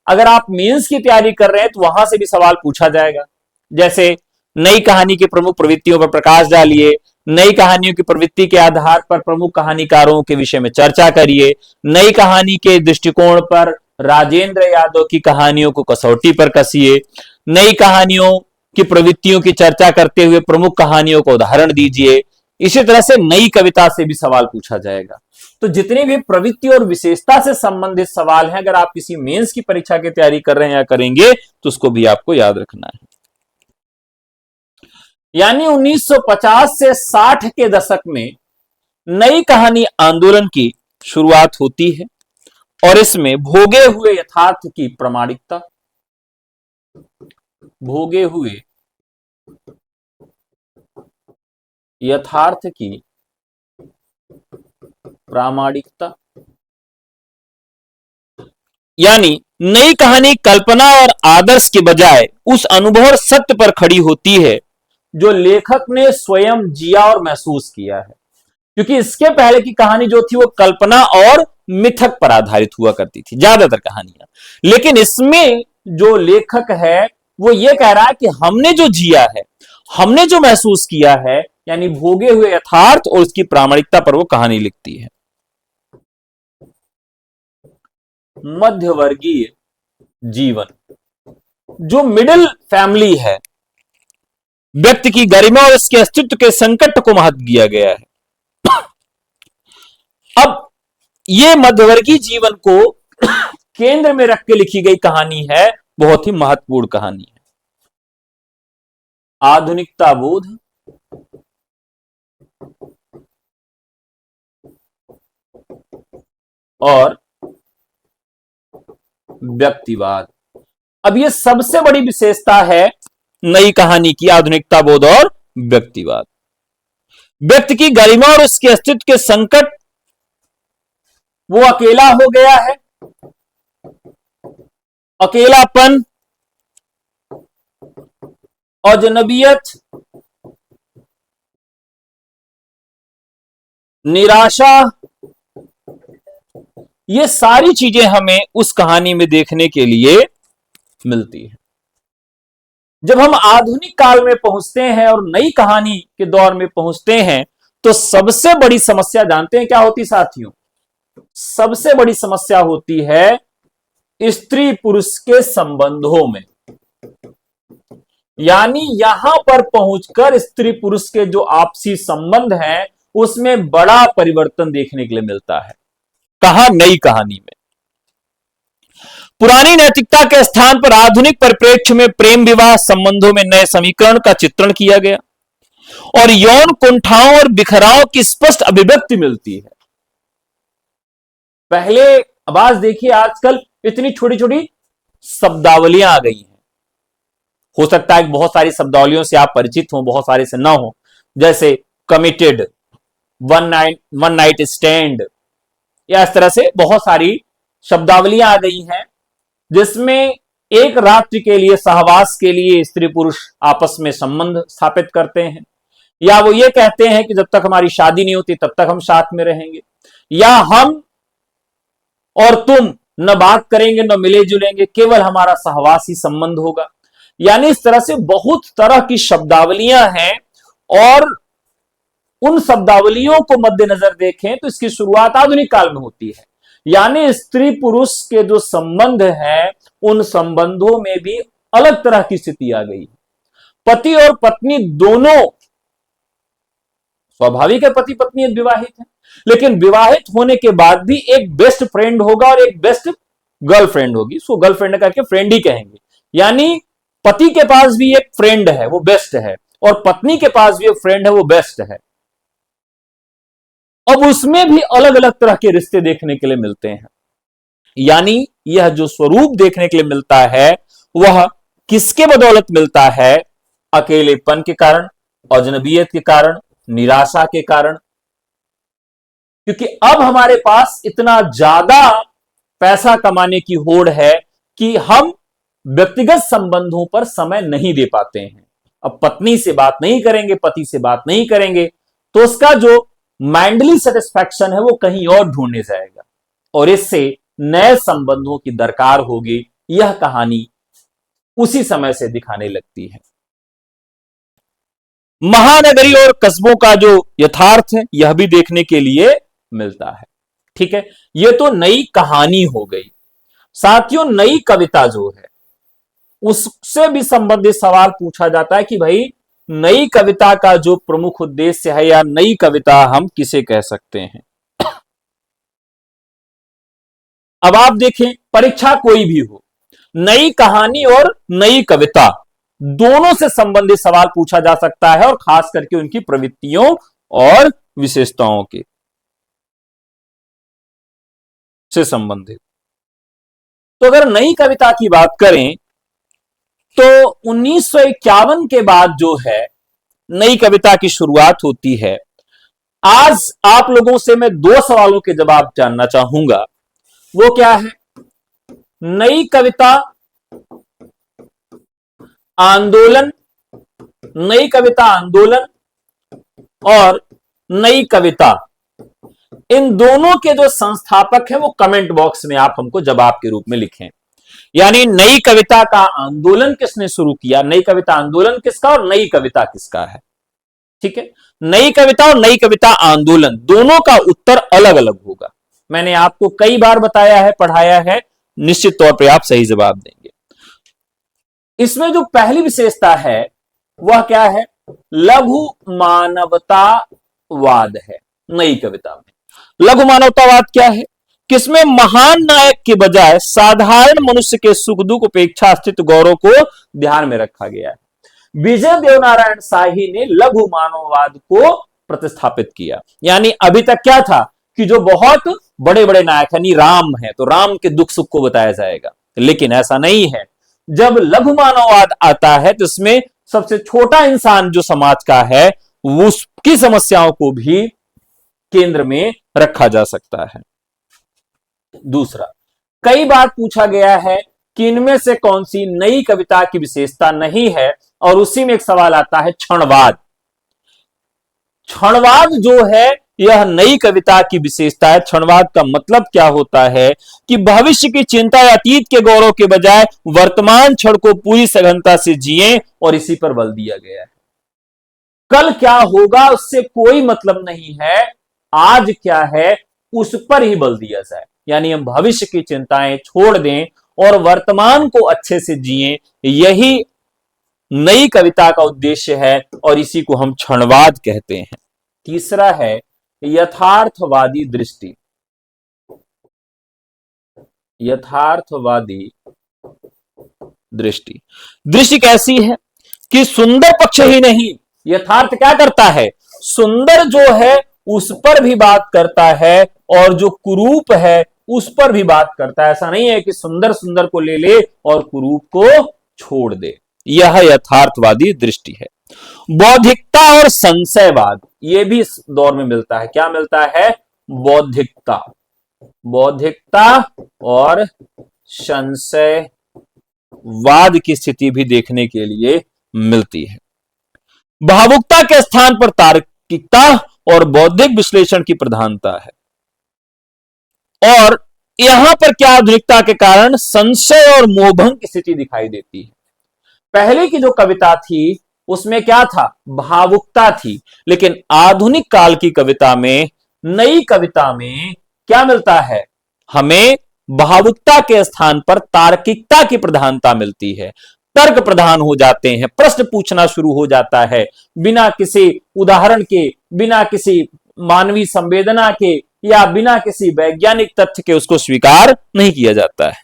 अगर आप मेंस की तैयारी कर रहे हैं तो वहां से भी सवाल पूछा जाएगा। जैसे नई कहानी की प्रमुख प्रवृत्तियों पर प्रकाश डालिए, नई कहानियों की प्रवृत्ति के आधार पर प्रमुख कहानीकारों के विषय में चर्चा करिए, नई कहानी के दृष्टिकोण पर राजेंद्र यादव की कहानियों को कसौटी पर कसिए, नई कहानियों की प्रवृत्तियों की चर्चा करते हुए प्रमुख कहानियों को उदाहरण दीजिए। इसी तरह से नई कविता से भी सवाल पूछा जाएगा। तो जितनी भी प्रवृत्ति और विशेषता से संबंधित सवाल हैं, अगर आप किसी मेंस की परीक्षा की तैयारी कर रहे हैं या करेंगे तो उसको भी आपको याद रखना है। यानी 1950 से 60 के दशक में नई कहानी आंदोलन की शुरुआत होती है और इसमें भोगे हुए यथार्थ की प्रामाणिकता, भोगे हुए यथार्थ की प्रामाणिकता, यानी नई कहानी कल्पना और आदर्श के बजाय उस अनुभव और सत्य पर खड़ी होती है जो लेखक ने स्वयं जिया और महसूस किया है। क्योंकि इसके पहले की कहानी जो थी वो कल्पना और मिथक पर आधारित हुआ करती थी ज्यादातर कहानियां, लेकिन इसमें जो लेखक है वो ये कह रहा है कि हमने जो जिया है, हमने जो महसूस किया है, यानी भोगे हुए यथार्थ और उसकी प्रामाणिकता पर वो कहानी लिखती है। मध्यवर्गीय जीवन, जो मिडिल फैमिली है, व्यक्ति की गरिमा और उसके अस्तित्व के संकट को महत्व दिया गया है। अब यह मध्यवर्गीय जीवन को केंद्र में रख के लिखी गई कहानी है, बहुत ही महत्वपूर्ण कहानी है। आधुनिकता बोध और व्यक्तिवाद, अब यह सबसे बड़ी विशेषता है नई कहानी की, आधुनिकता बोध और व्यक्तिवाद। व्यक्ति की गरिमा और उसके अस्तित्व के संकट, वो अकेला हो गया है, अकेलापन, अजनबियत, निराशा, ये सारी चीजें हमें उस कहानी में देखने के लिए मिलती है। जब हम आधुनिक काल में पहुंचते हैं और नई कहानी के दौर में पहुंचते हैं तो सबसे बड़ी समस्या जानते हैं क्या होती साथियों? सबसे बड़ी समस्या होती है स्त्री पुरुष के संबंधों में। यानी यहां पर पहुंचकर स्त्री पुरुष के जो आपसी संबंध हैं उसमें बड़ा परिवर्तन देखने के लिए मिलता है। कहां? नई कहानी में। पुरानी नैतिकता के स्थान पर आधुनिक परिप्रेक्ष्य में प्रेम विवाह संबंधों में नए समीकरण का चित्रण किया गया और यौन कुंठाओं और बिखराव की स्पष्ट अभिव्यक्ति मिलती है। पहले आवाज देखिए, आजकल इतनी छोटी छोटी शब्दावलियां आ गई हैं। हो सकता है कि बहुत सारी शब्दावलियों से आप परिचित हो, बहुत सारे से ना हो, जैसे कमिटेड, वन नाइट स्टैंड, या इस तरह से बहुत सारी शब्दावलियां आ गई हैं जिसमें एक रात्रि के लिए, सहवास के लिए स्त्री पुरुष आपस में संबंध स्थापित करते हैं, या वो ये कहते हैं कि जब तक हमारी शादी नहीं होती तब तक हम साथ में रहेंगे, या हम और तुम न बात करेंगे न मिले जुलेंगे, केवल हमारा सहवास ही संबंध होगा। यानी इस तरह से बहुत तरह की शब्दावलियां हैं और उन शब्दावलियों को मद्देनजर देखें तो इसकी शुरुआत आधुनिक काल में होती है। यानी स्त्री पुरुष के जो संबंध हैं उन संबंधों में भी अलग तरह की स्थिति आ गई। पति और पत्नी दोनों स्वाभाविक है, पति पत्नी विवाहित है, लेकिन विवाहित होने के बाद भी एक बेस्ट फ्रेंड होगा और एक बेस्ट गर्लफ्रेंड होगी। उसको गर्लफ्रेंड करके फ्रेंड ही कहेंगे। यानी पति के पास भी एक फ्रेंड है, वो बेस्ट है, और पत्नी के पास भी एक फ्रेंड है, वो बेस्ट है। अब उसमें भी अलग अलग तरह के रिश्ते देखने के लिए मिलते हैं। यानी यह जो स्वरूप देखने के लिए मिलता है वह किसके बदौलत मिलता है? अकेलेपन के कारण, अजनबियत के कारण, निराशा के कारण। क्योंकि अब हमारे पास इतना ज्यादा पैसा कमाने की होड़ है कि हम व्यक्तिगत संबंधों पर समय नहीं दे पाते हैं। अब पत्नी से बात नहीं करेंगे, पति से बात नहीं करेंगे, तो उसका जो माइंडली सेटिस्फैक्शन है वो कहीं और ढूंढने जाएगा, और इससे नए संबंधों की दरकार होगी। यह कहानी उसी समय से दिखाने लगती है। महानगरी और कस्बों का जो यथार्थ है यह भी देखने के लिए मिलता है। ठीक है, यह तो नई कहानी हो गई। साथियों, नई कविता जो है उससे भी संबंधित सवाल पूछा जाता है कि भाई नई कविता का जो प्रमुख उद्देश्य है, या नई कविता हम किसे कह सकते हैं। अब आप देखें, परीक्षा कोई भी हो, नई कहानी और नई कविता दोनों से संबंधित सवाल पूछा जा सकता है, और खास करके उनकी प्रवृत्तियों और विशेषताओं के से संबंधित। तो अगर नई कविता की बात करें तो 1951 के बाद जो है नई कविता की शुरुआत होती है। आज आप लोगों से मैं दो सवालों के जवाब जानना चाहूंगा। वो क्या है? नई कविता आंदोलन, नई कविता आंदोलन और नई कविता, इन दोनों के जो संस्थापक हैं वो कमेंट बॉक्स में आप हमको जवाब के रूप में लिखें। यानी नई कविता का आंदोलन किसने शुरू किया, नई कविता आंदोलन किसका और नई कविता किसका है। ठीक है, नई कविता और नई कविता आंदोलन दोनों का उत्तर अलग अलग होगा। मैंने आपको कई बार बताया है, पढ़ाया है, निश्चित तौर पे आप सही जवाब देंगे। इसमें जो पहली विशेषता है वह क्या है? लघु मानवतावाद है। नई कविता में लघु मानवतावाद क्या है? किसमें महान नायक के बजाय साधारण मनुष्य के सुख दुख, उपेक्षा, अस्तित्व, गौरव को ध्यान में रखा गया है। विजय देवनारायण शाही ने लघु मानववाद को प्रतिस्थापित किया। यानी अभी तक क्या था कि जो बहुत बड़े बड़े नायक यानी राम है तो राम के दुख सुख को बताया जाएगा, लेकिन ऐसा नहीं है। जब लघु मानववाद आता है तो इसमें सबसे छोटा इंसान जो समाज का है उसकी समस्याओं को भी केंद्र में रखा जा सकता है। दूसरा, कई बार पूछा गया है कि इनमें से कौन सी नई कविता की विशेषता नहीं है, और उसी में एक सवाल आता है क्षणवाद। क्षणवाद जो है यह नई कविता की विशेषता है। क्षणवाद का मतलब क्या होता है कि भविष्य की चिंता या अतीत के गौरव के बजाय वर्तमान क्षण को पूरी सघनता से जिएं, और इसी पर बल दिया गया है। कल क्या होगा उससे कोई मतलब नहीं है, आज क्या है उस पर ही बल दिया जाए। यानी हम भविष्य की चिंताएं छोड़ दें और वर्तमान को अच्छे से जिएं, यही नई कविता का उद्देश्य है, और इसी को हम क्षणवाद कहते हैं। तीसरा है यथार्थवादी दृष्टि। यथार्थवादी दृष्टि, दृष्टि कैसी है कि सुंदर पक्ष ही नहीं, यथार्थ क्या करता है? सुंदर जो है उस पर भी बात करता है, और जो कुरूप है उस पर भी बात करता है। ऐसा नहीं है कि सुंदर सुंदर को ले ले और कुरूप को छोड़ दे। यह यथार्थवादी दृष्टि है। बौद्धिकता और संशयवाद, यह भी इस दौर में मिलता है। क्या मिलता है? बौद्धिकता, बौद्धिकता और संशयवाद की स्थिति भी देखने के लिए मिलती है। भावुकता के स्थान पर तार्किकता और बौद्धिक विश्लेषण की प्रधानता है, और यहां पर क्या आधुनिकता के कारण संशय और मोहभंग की स्थिति दिखाई देती है। पहले की जो कविता थी उसमें क्या था? भावुकता थी, लेकिन आधुनिक काल की कविता में, नई कविता में क्या मिलता है? हमें भावुकता के स्थान पर तार्किकता की प्रधानता मिलती है। तर्क प्रधान हो जाते हैं, प्रश्न पूछना शुरू हो जाता है, बिना किसी उदाहरण के, बिना किसी मानवीय संवेदना के या बिना किसी वैज्ञानिक तथ्य के उसको स्वीकार नहीं किया जाता है।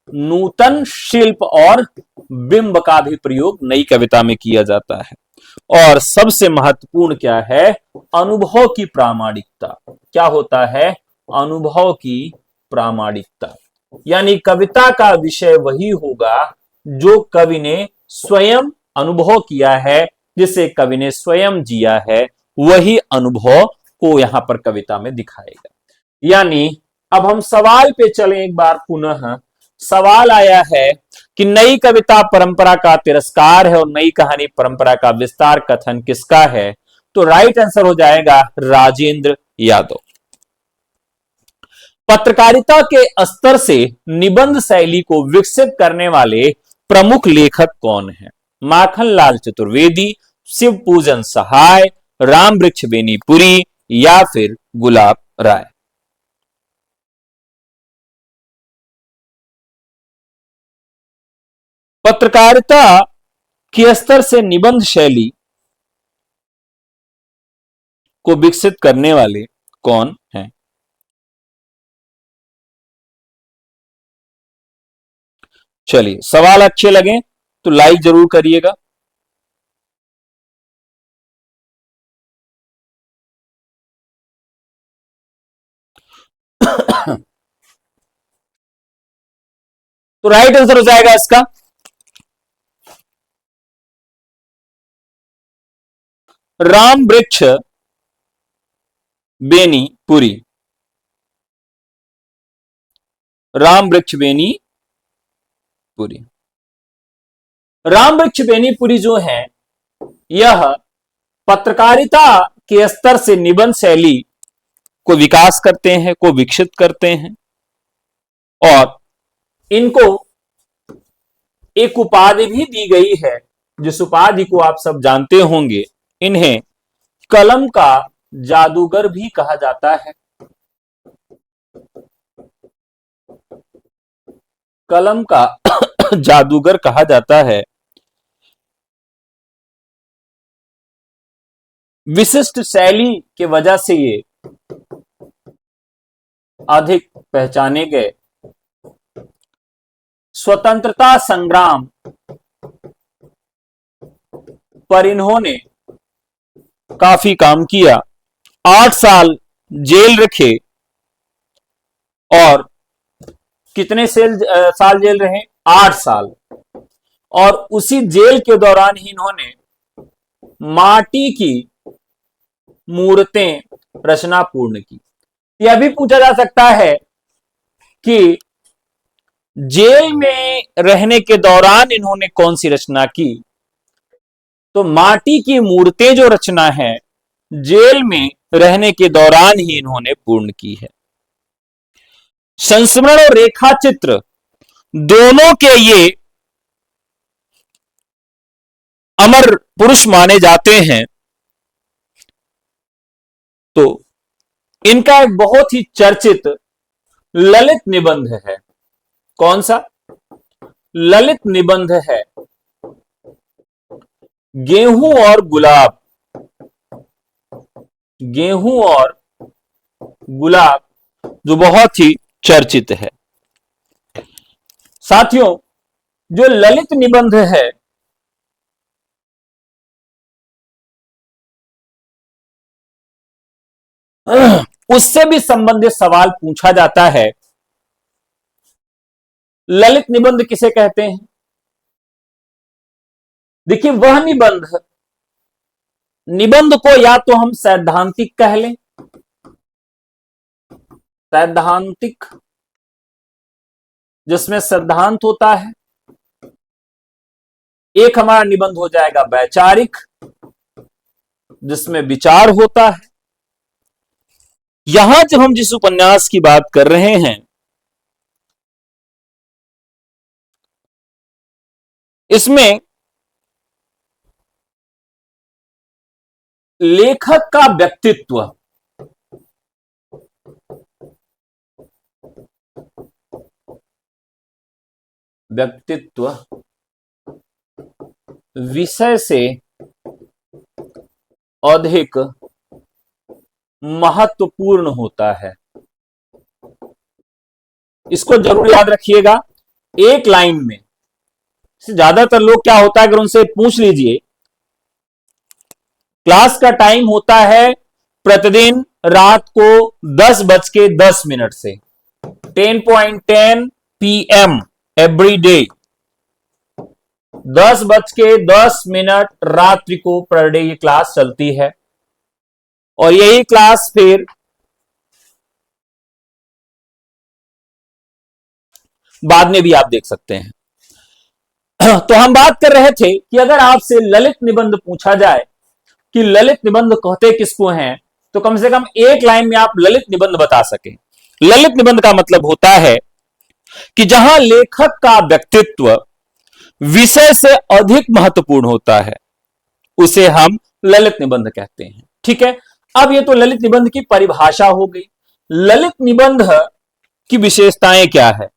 नूतन शिल्प और बिंब का भी प्रयोग नई कविता में किया जाता है। और सबसे महत्वपूर्ण क्या है? अनुभव की प्रामाणिकता। क्या होता है? अनुभव की प्रामाणिकता, यानी कविता का विषय वही होगा जो कवि ने स्वयं अनुभव किया है, जिसे कवि ने स्वयं जिया है, वही अनुभव को यहां पर कविता में दिखाएगा। यानी अब हम सवाल पे चलें एक बार पुनः। सवाल आया है कि नई कविता परंपरा का तिरस्कार है और नई कहानी परंपरा का विस्तार, कथन किसका है? तो राइट आंसर हो जाएगा राजेंद्र यादव। पत्रकारिता के स्तर से निबंध शैली को विकसित करने वाले प्रमुख लेखक कौन हैं? माखनलाल चतुर्वेदी, शिव पूजन सहाय, राम वृक्ष बेनीपुरी या फिर गुलाब राय? पत्रकारिता के स्तर से निबंध शैली को विकसित करने वाले कौन हैं? चलिए, सवाल अच्छे लगे तो लाइक जरूर करिएगा। तो राइट आंसर हो जाएगा इसका राम वृक्ष बेनीपुरी। राम वृक्ष बेनीपुरी। राम वृक्ष बेनीपुरी जो है, यह पत्रकारिता के स्तर से निबंध शैली को विकास करते हैं, को विकसित करते हैं। और इनको एक उपाधि भी दी गई है, जिस उपाधि को आप सब जानते होंगे। इन्हें कलम का जादूगर भी कहा जाता है। कलम का जादूगर कहा जाता है। विशिष्ट शैली के वजह से ये अधिक पहचाने गए। स्वतंत्रता संग्राम पर इन्होंने काफी काम किया। 8 साल जेल रखे और कितने साल जेल रहे? 8 साल। और उसी जेल के दौरान ही इन्होंने माटी की मूर्तें रचना पूर्ण की। यह भी पूछा जा सकता है कि जेल में रहने के दौरान इन्होंने कौन सी रचना की? तो माटी की मूर्तें जो रचना है, जेल में रहने के दौरान ही इन्होंने पूर्ण की है। संस्मरण और रेखा चित्र दोनों के ये अमर पुरुष माने जाते हैं। तो इनका एक बहुत ही चर्चित ललित निबंध है। कौन सा? ललित निबंध है गेहूं और गुलाब। गेहूं और गुलाब, जो बहुत ही चर्चित है। साथियों, जो ललित निबंध है, उससे भी संबंधित सवाल पूछा जाता है। ललित निबंध किसे कहते हैं? देखिए, वह निबंध, निबंध को या तो हम सैद्धांतिक कह लें, सैद्धांतिक जिसमें सिद्धांत होता है। एक हमारा निबंध हो जाएगा वैचारिक, जिसमें विचार होता है। यहां जब हम जिस उपन्यास की बात कर रहे हैं, इसमें लेखक का व्यक्तित्व, व्यक्तित्व विषय से अधिक महत्वपूर्ण होता है। इसको जरूर याद रखिएगा। एक लाइन में ज्यादातर लोग क्या होता है, अगर उनसे पूछ लीजिए क्लास का टाइम होता है प्रतिदिन रात को 10:10 से 10:10 PM एवरी डे, 10:10 रात्रि को पर डे ये क्लास चलती है। और यही क्लास फिर बाद में भी आप देख सकते हैं। तो हम बात कर रहे थे कि अगर आपसे ललित निबंध पूछा जाए कि ललित निबंध कहते किसको हैं, तो कम से कम एक लाइन में आप ललित निबंध बता सके। ललित निबंध का मतलब होता है कि जहां लेखक का व्यक्तित्व विषय से अधिक महत्वपूर्ण होता है, उसे हम ललित निबंध कहते हैं। ठीक है, अब ये तो ललित निबंध की परिभाषा हो गई। ललित निबंध की विशेषताएं क्या है?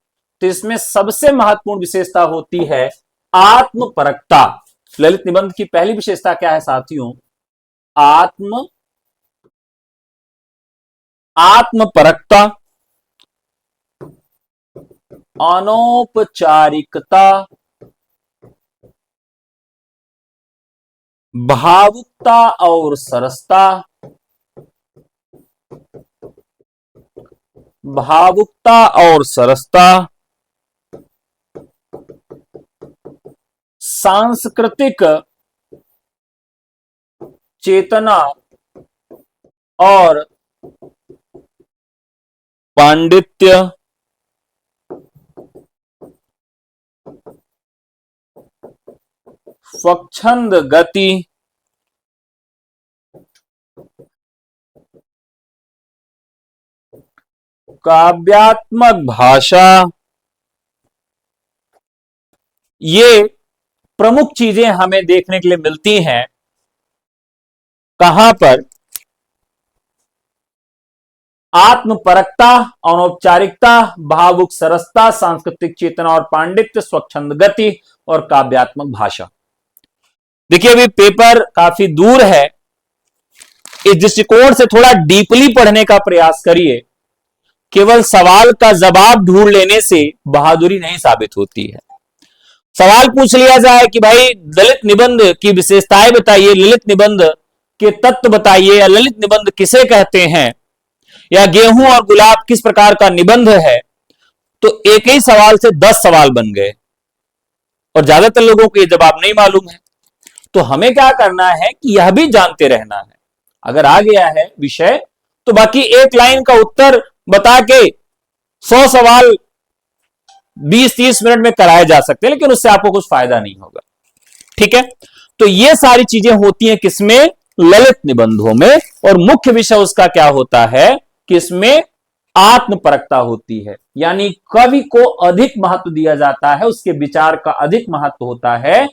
तो इसमें सबसे महत्वपूर्ण विशेषता होती है आत्मपरकता। ललित निबंध की पहली विशेषता क्या है साथियों? आत्मपरकता, अनौपचारिकता, भावुकता और सरसता, भावुकता और सरसता, सांस्कृतिक चेतना और पांडित्य, स्वच्छंद गति, काव्यात्मक भाषा, ये प्रमुख चीजें हमें देखने के लिए मिलती हैं। कहां पर? आत्मपरकता, अनौपचारिकता, भावुक सरसता, सांस्कृतिक चेतना और पांडित्य, स्वच्छंद गति और काव्यात्मक भाषा। देखिए अभी पेपर काफी दूर है, इस दृष्टिकोण से थोड़ा डीपली पढ़ने का प्रयास करिए। केवल सवाल का जवाब ढूंढ लेने से बहादुरी नहीं साबित होती है। सवाल पूछ लिया जाए कि भाई ललित निबंध की विशेषताएं बताइए, ललित निबंध के तत्व बताइए, या ललित निबंध किसे कहते हैं, या गेहूं और गुलाब किस प्रकार का निबंध है, तो एक ही सवाल से 10 सवाल बन गए और ज्यादातर लोगों को यह जवाब नहीं मालूम है। तो हमें क्या करना है कि यह भी जानते रहना है। अगर आ गया है विषय तो बाकी एक लाइन का उत्तर बता के 100 सवाल 20-30 मिनट में कराए जा सकते हैं, लेकिन उससे आपको कुछ फायदा नहीं होगा। ठीक है, तो ये सारी चीजें होती हैं किसमें? ललित निबंधों में। और मुख्य विषय उसका क्या होता है कि इसमें आत्मपरकता होती है, यानी कवि को अधिक महत्व दिया जाता है, उसके विचार का अधिक महत्व होता है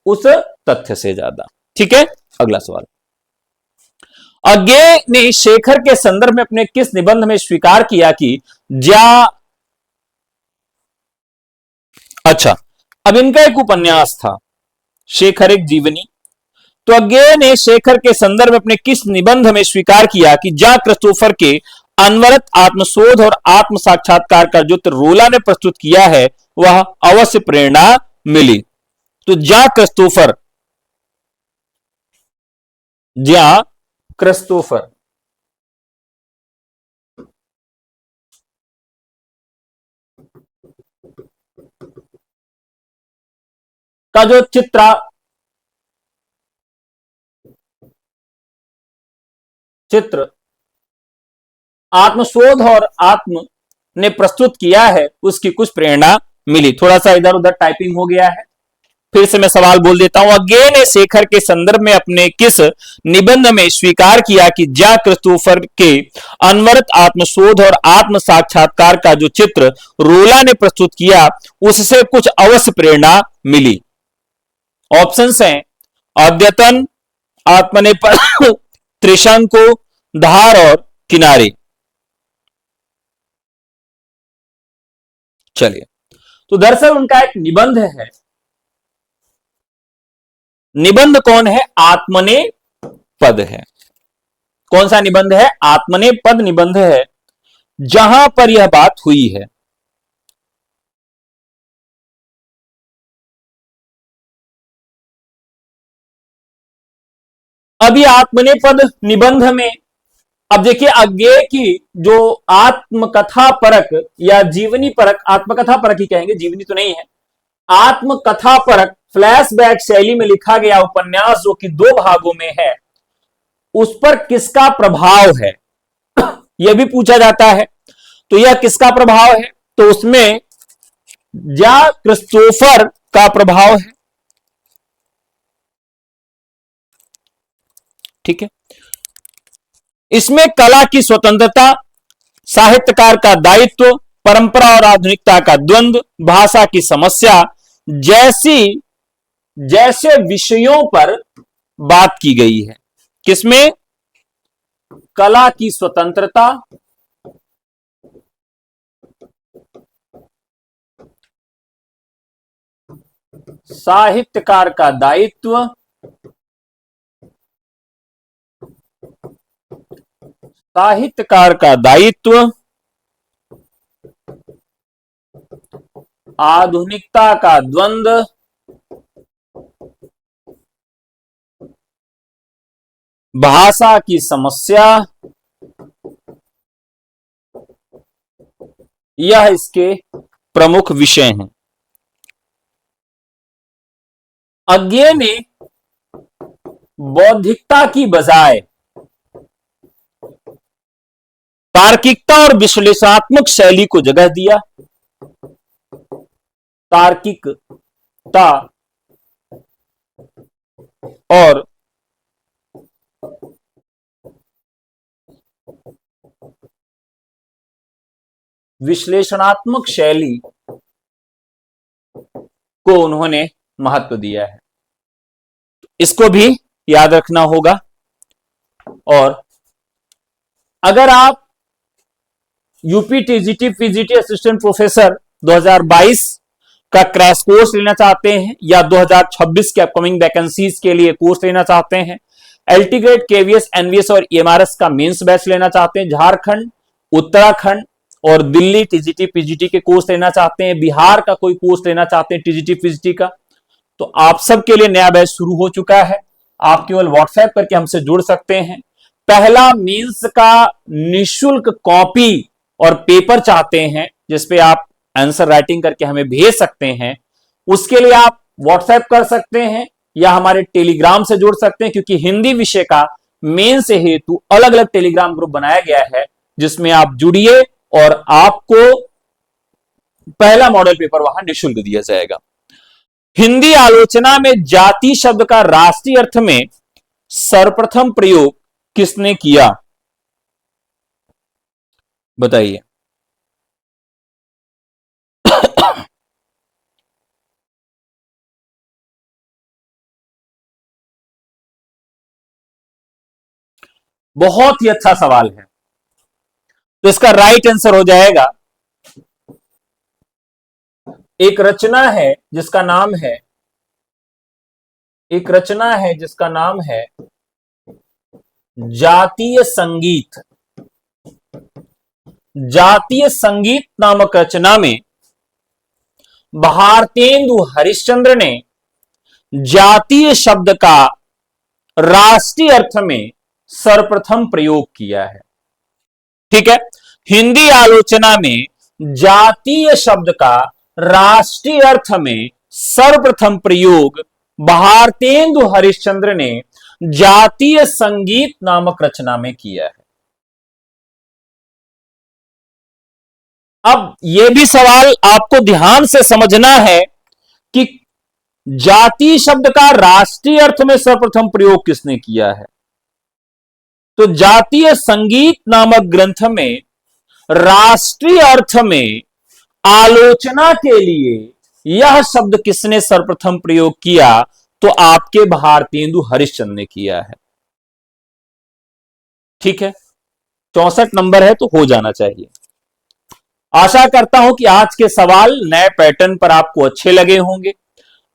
उस तथ्य से ज्यादा। ठीक है, अगला सवाल। अज्ञे ने शेखर के संदर्भ में अपने किस निबंध में स्वीकार किया कि अच्छा, अब इनका एक उपन्यास था शेखर एक जीवनी। तो अज्ञे ने शेखर के संदर्भ में अपने किस निबंध में स्वीकार किया कि जा क्रिस्टोफर के अनवरत आत्मशोध और आत्म साक्षात्कार का जो रोला ने प्रस्तुत किया है वह अवश्य प्रेरणा मिली। तो जा क्रिस्टोफर का जो चित्र आत्मशोध और आत्म ने प्रस्तुत किया है उसकी कुछ प्रेरणा मिली। थोड़ा सा इधर उधर टाइपिंग हो गया है, फिर से मैं सवाल बोल देता हूं। अज्ञे ने शेखर के संदर्भ में अपने किस निबंध में स्वीकार किया कि जा क्रिस्टोफर के अनवरत आत्मशोध और आत्म साक्षात्कार का जो चित्र रोला ने प्रस्तुत किया उससे कुछ अवश्य प्रेरणा मिली। ऑप्शंस हैं अद्यतन, आत्मनेपण, त्रिशंकु, धार और किनारे। चलिए, तो दरअसल उनका एक निबंध है। निबंध कौन है? आत्मने पद है। कौन सा निबंध है? आत्मने पद निबंध है, जहां पर यह बात हुई है। अभी आत्मने पद निबंध में, अब देखिए अज्ञेय की जो आत्मकथा परक या जीवनी परक, आत्मकथा परक ही कहेंगे, जीवनी तो नहीं है, आत्मकथा परक फ्लैशबैक शैली में लिखा गया उपन्यास जो कि 2 भागों में है, उस पर किसका प्रभाव है यह भी पूछा जाता है। तो यह किसका प्रभाव है? तो उसमें जा क्रिस्टोफर का प्रभाव है। ठीक है। इसमें कला की स्वतंत्रता, साहित्यकार का दायित्व, परंपरा और आधुनिकता का द्वंद्व, भाषा की समस्या जैसे विषयों पर बात की गई है। किसमें? कला की स्वतंत्रता, साहित्यकार का दायित्व, आधुनिकता का द्वंद्व, भाषा की समस्या, यह इसके प्रमुख विषय हैं। अज्ञेय ने बौद्धिकता की बजाय तार्किकता और विश्लेषणात्मक शैली को जगह दिया। तार्किकता और विश्लेषणात्मक शैली को उन्होंने महत्व दिया है। इसको भी याद रखना होगा। और अगर आप UP TGT PGT assistant professor 2022 का क्रैश कोर्स लेना चाहते हैं या 2026 के अपकमिंग वैकेंसीज के लिए कोर्स लेना चाहते हैं, एलटी ग्रेड, केवीएस, एनवीएस और ईएमआरएस का मेंस बैच लेना चाहते हैं, झारखंड, उत्तराखंड और दिल्ली टीजीटी पीजीटी के कोर्स लेना चाहते हैं, बिहार का कोई कोर्स लेना चाहते हैं टीजीटी पीजीटी का, तो आप सबके लिए नया बैच शुरू हो चुका है। आप केवल व्हाट्सएप करके हमसे जुड़ सकते हैं। पहला मेंस का निशुल्क कॉपी और पेपर चाहते हैं जिसपे आप आंसर राइटिंग करके हमें भेज सकते हैं, उसके लिए आप व्हाट्सएप कर सकते हैं या हमारे टेलीग्राम से जुड़ सकते हैं, क्योंकि हिंदी विषय का मेन से हेतु अलग अलग टेलीग्राम ग्रुप बनाया गया है जिसमें आप जुड़िए और आपको पहला मॉडल पेपर वहां निःशुल्क दिया जाएगा। हिंदी आलोचना में जाति शब्द का राष्ट्रीय अर्थ में सर्वप्रथम प्रयोग किसने किया? बताइए। बहुत ही अच्छा सवाल है। तो इसका राइट आंसर हो जाएगा, एक रचना है जिसका नाम है, जातीय संगीत। जातीय संगीत नामक रचना में भारतेंदु हरिश्चंद्र ने जातीय शब्द का राष्ट्रीय अर्थ में सर्वप्रथम प्रयोग किया है। ठीक है। हिंदी आलोचना में जातीय शब्द का राष्ट्रीय अर्थ में सर्वप्रथम प्रयोग भारतेंदु हरिश्चंद्र ने जातीय संगीत नामक रचना में किया है। अब यह भी सवाल आपको ध्यान से समझना है कि जाति शब्द का राष्ट्रीय अर्थ में सर्वप्रथम प्रयोग किसने किया है। तो जातीय संगीत नामक ग्रंथ में राष्ट्रीय अर्थ में आलोचना के लिए यह शब्द किसने सर्वप्रथम प्रयोग किया? तो आपके भारतेंदु हरिश्चंद्र ने किया है। ठीक है। 64 नंबर है तो हो जाना चाहिए। आशा करता हूं कि आज के सवाल नए पैटर्न पर आपको अच्छे लगे होंगे,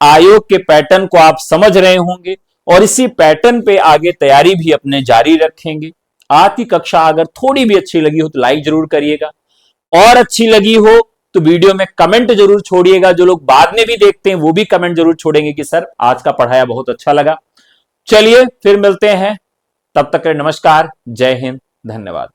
आयोग के पैटर्न को आप समझ रहे होंगे और इसी पैटर्न पे आगे तैयारी भी अपने जारी रखेंगे। आज की कक्षा अगर थोड़ी भी अच्छी लगी हो तो लाइक जरूर करिएगा, और अच्छी लगी हो तो वीडियो में कमेंट जरूर छोड़िएगा। जो लोग बाद में भी देखते हैं वो भी कमेंट जरूर छोड़ेंगे कि सर आज का पढ़ाया बहुत अच्छा लगा। चलिए फिर मिलते हैं, तब तक के नमस्कार, जय हिंद, धन्यवाद।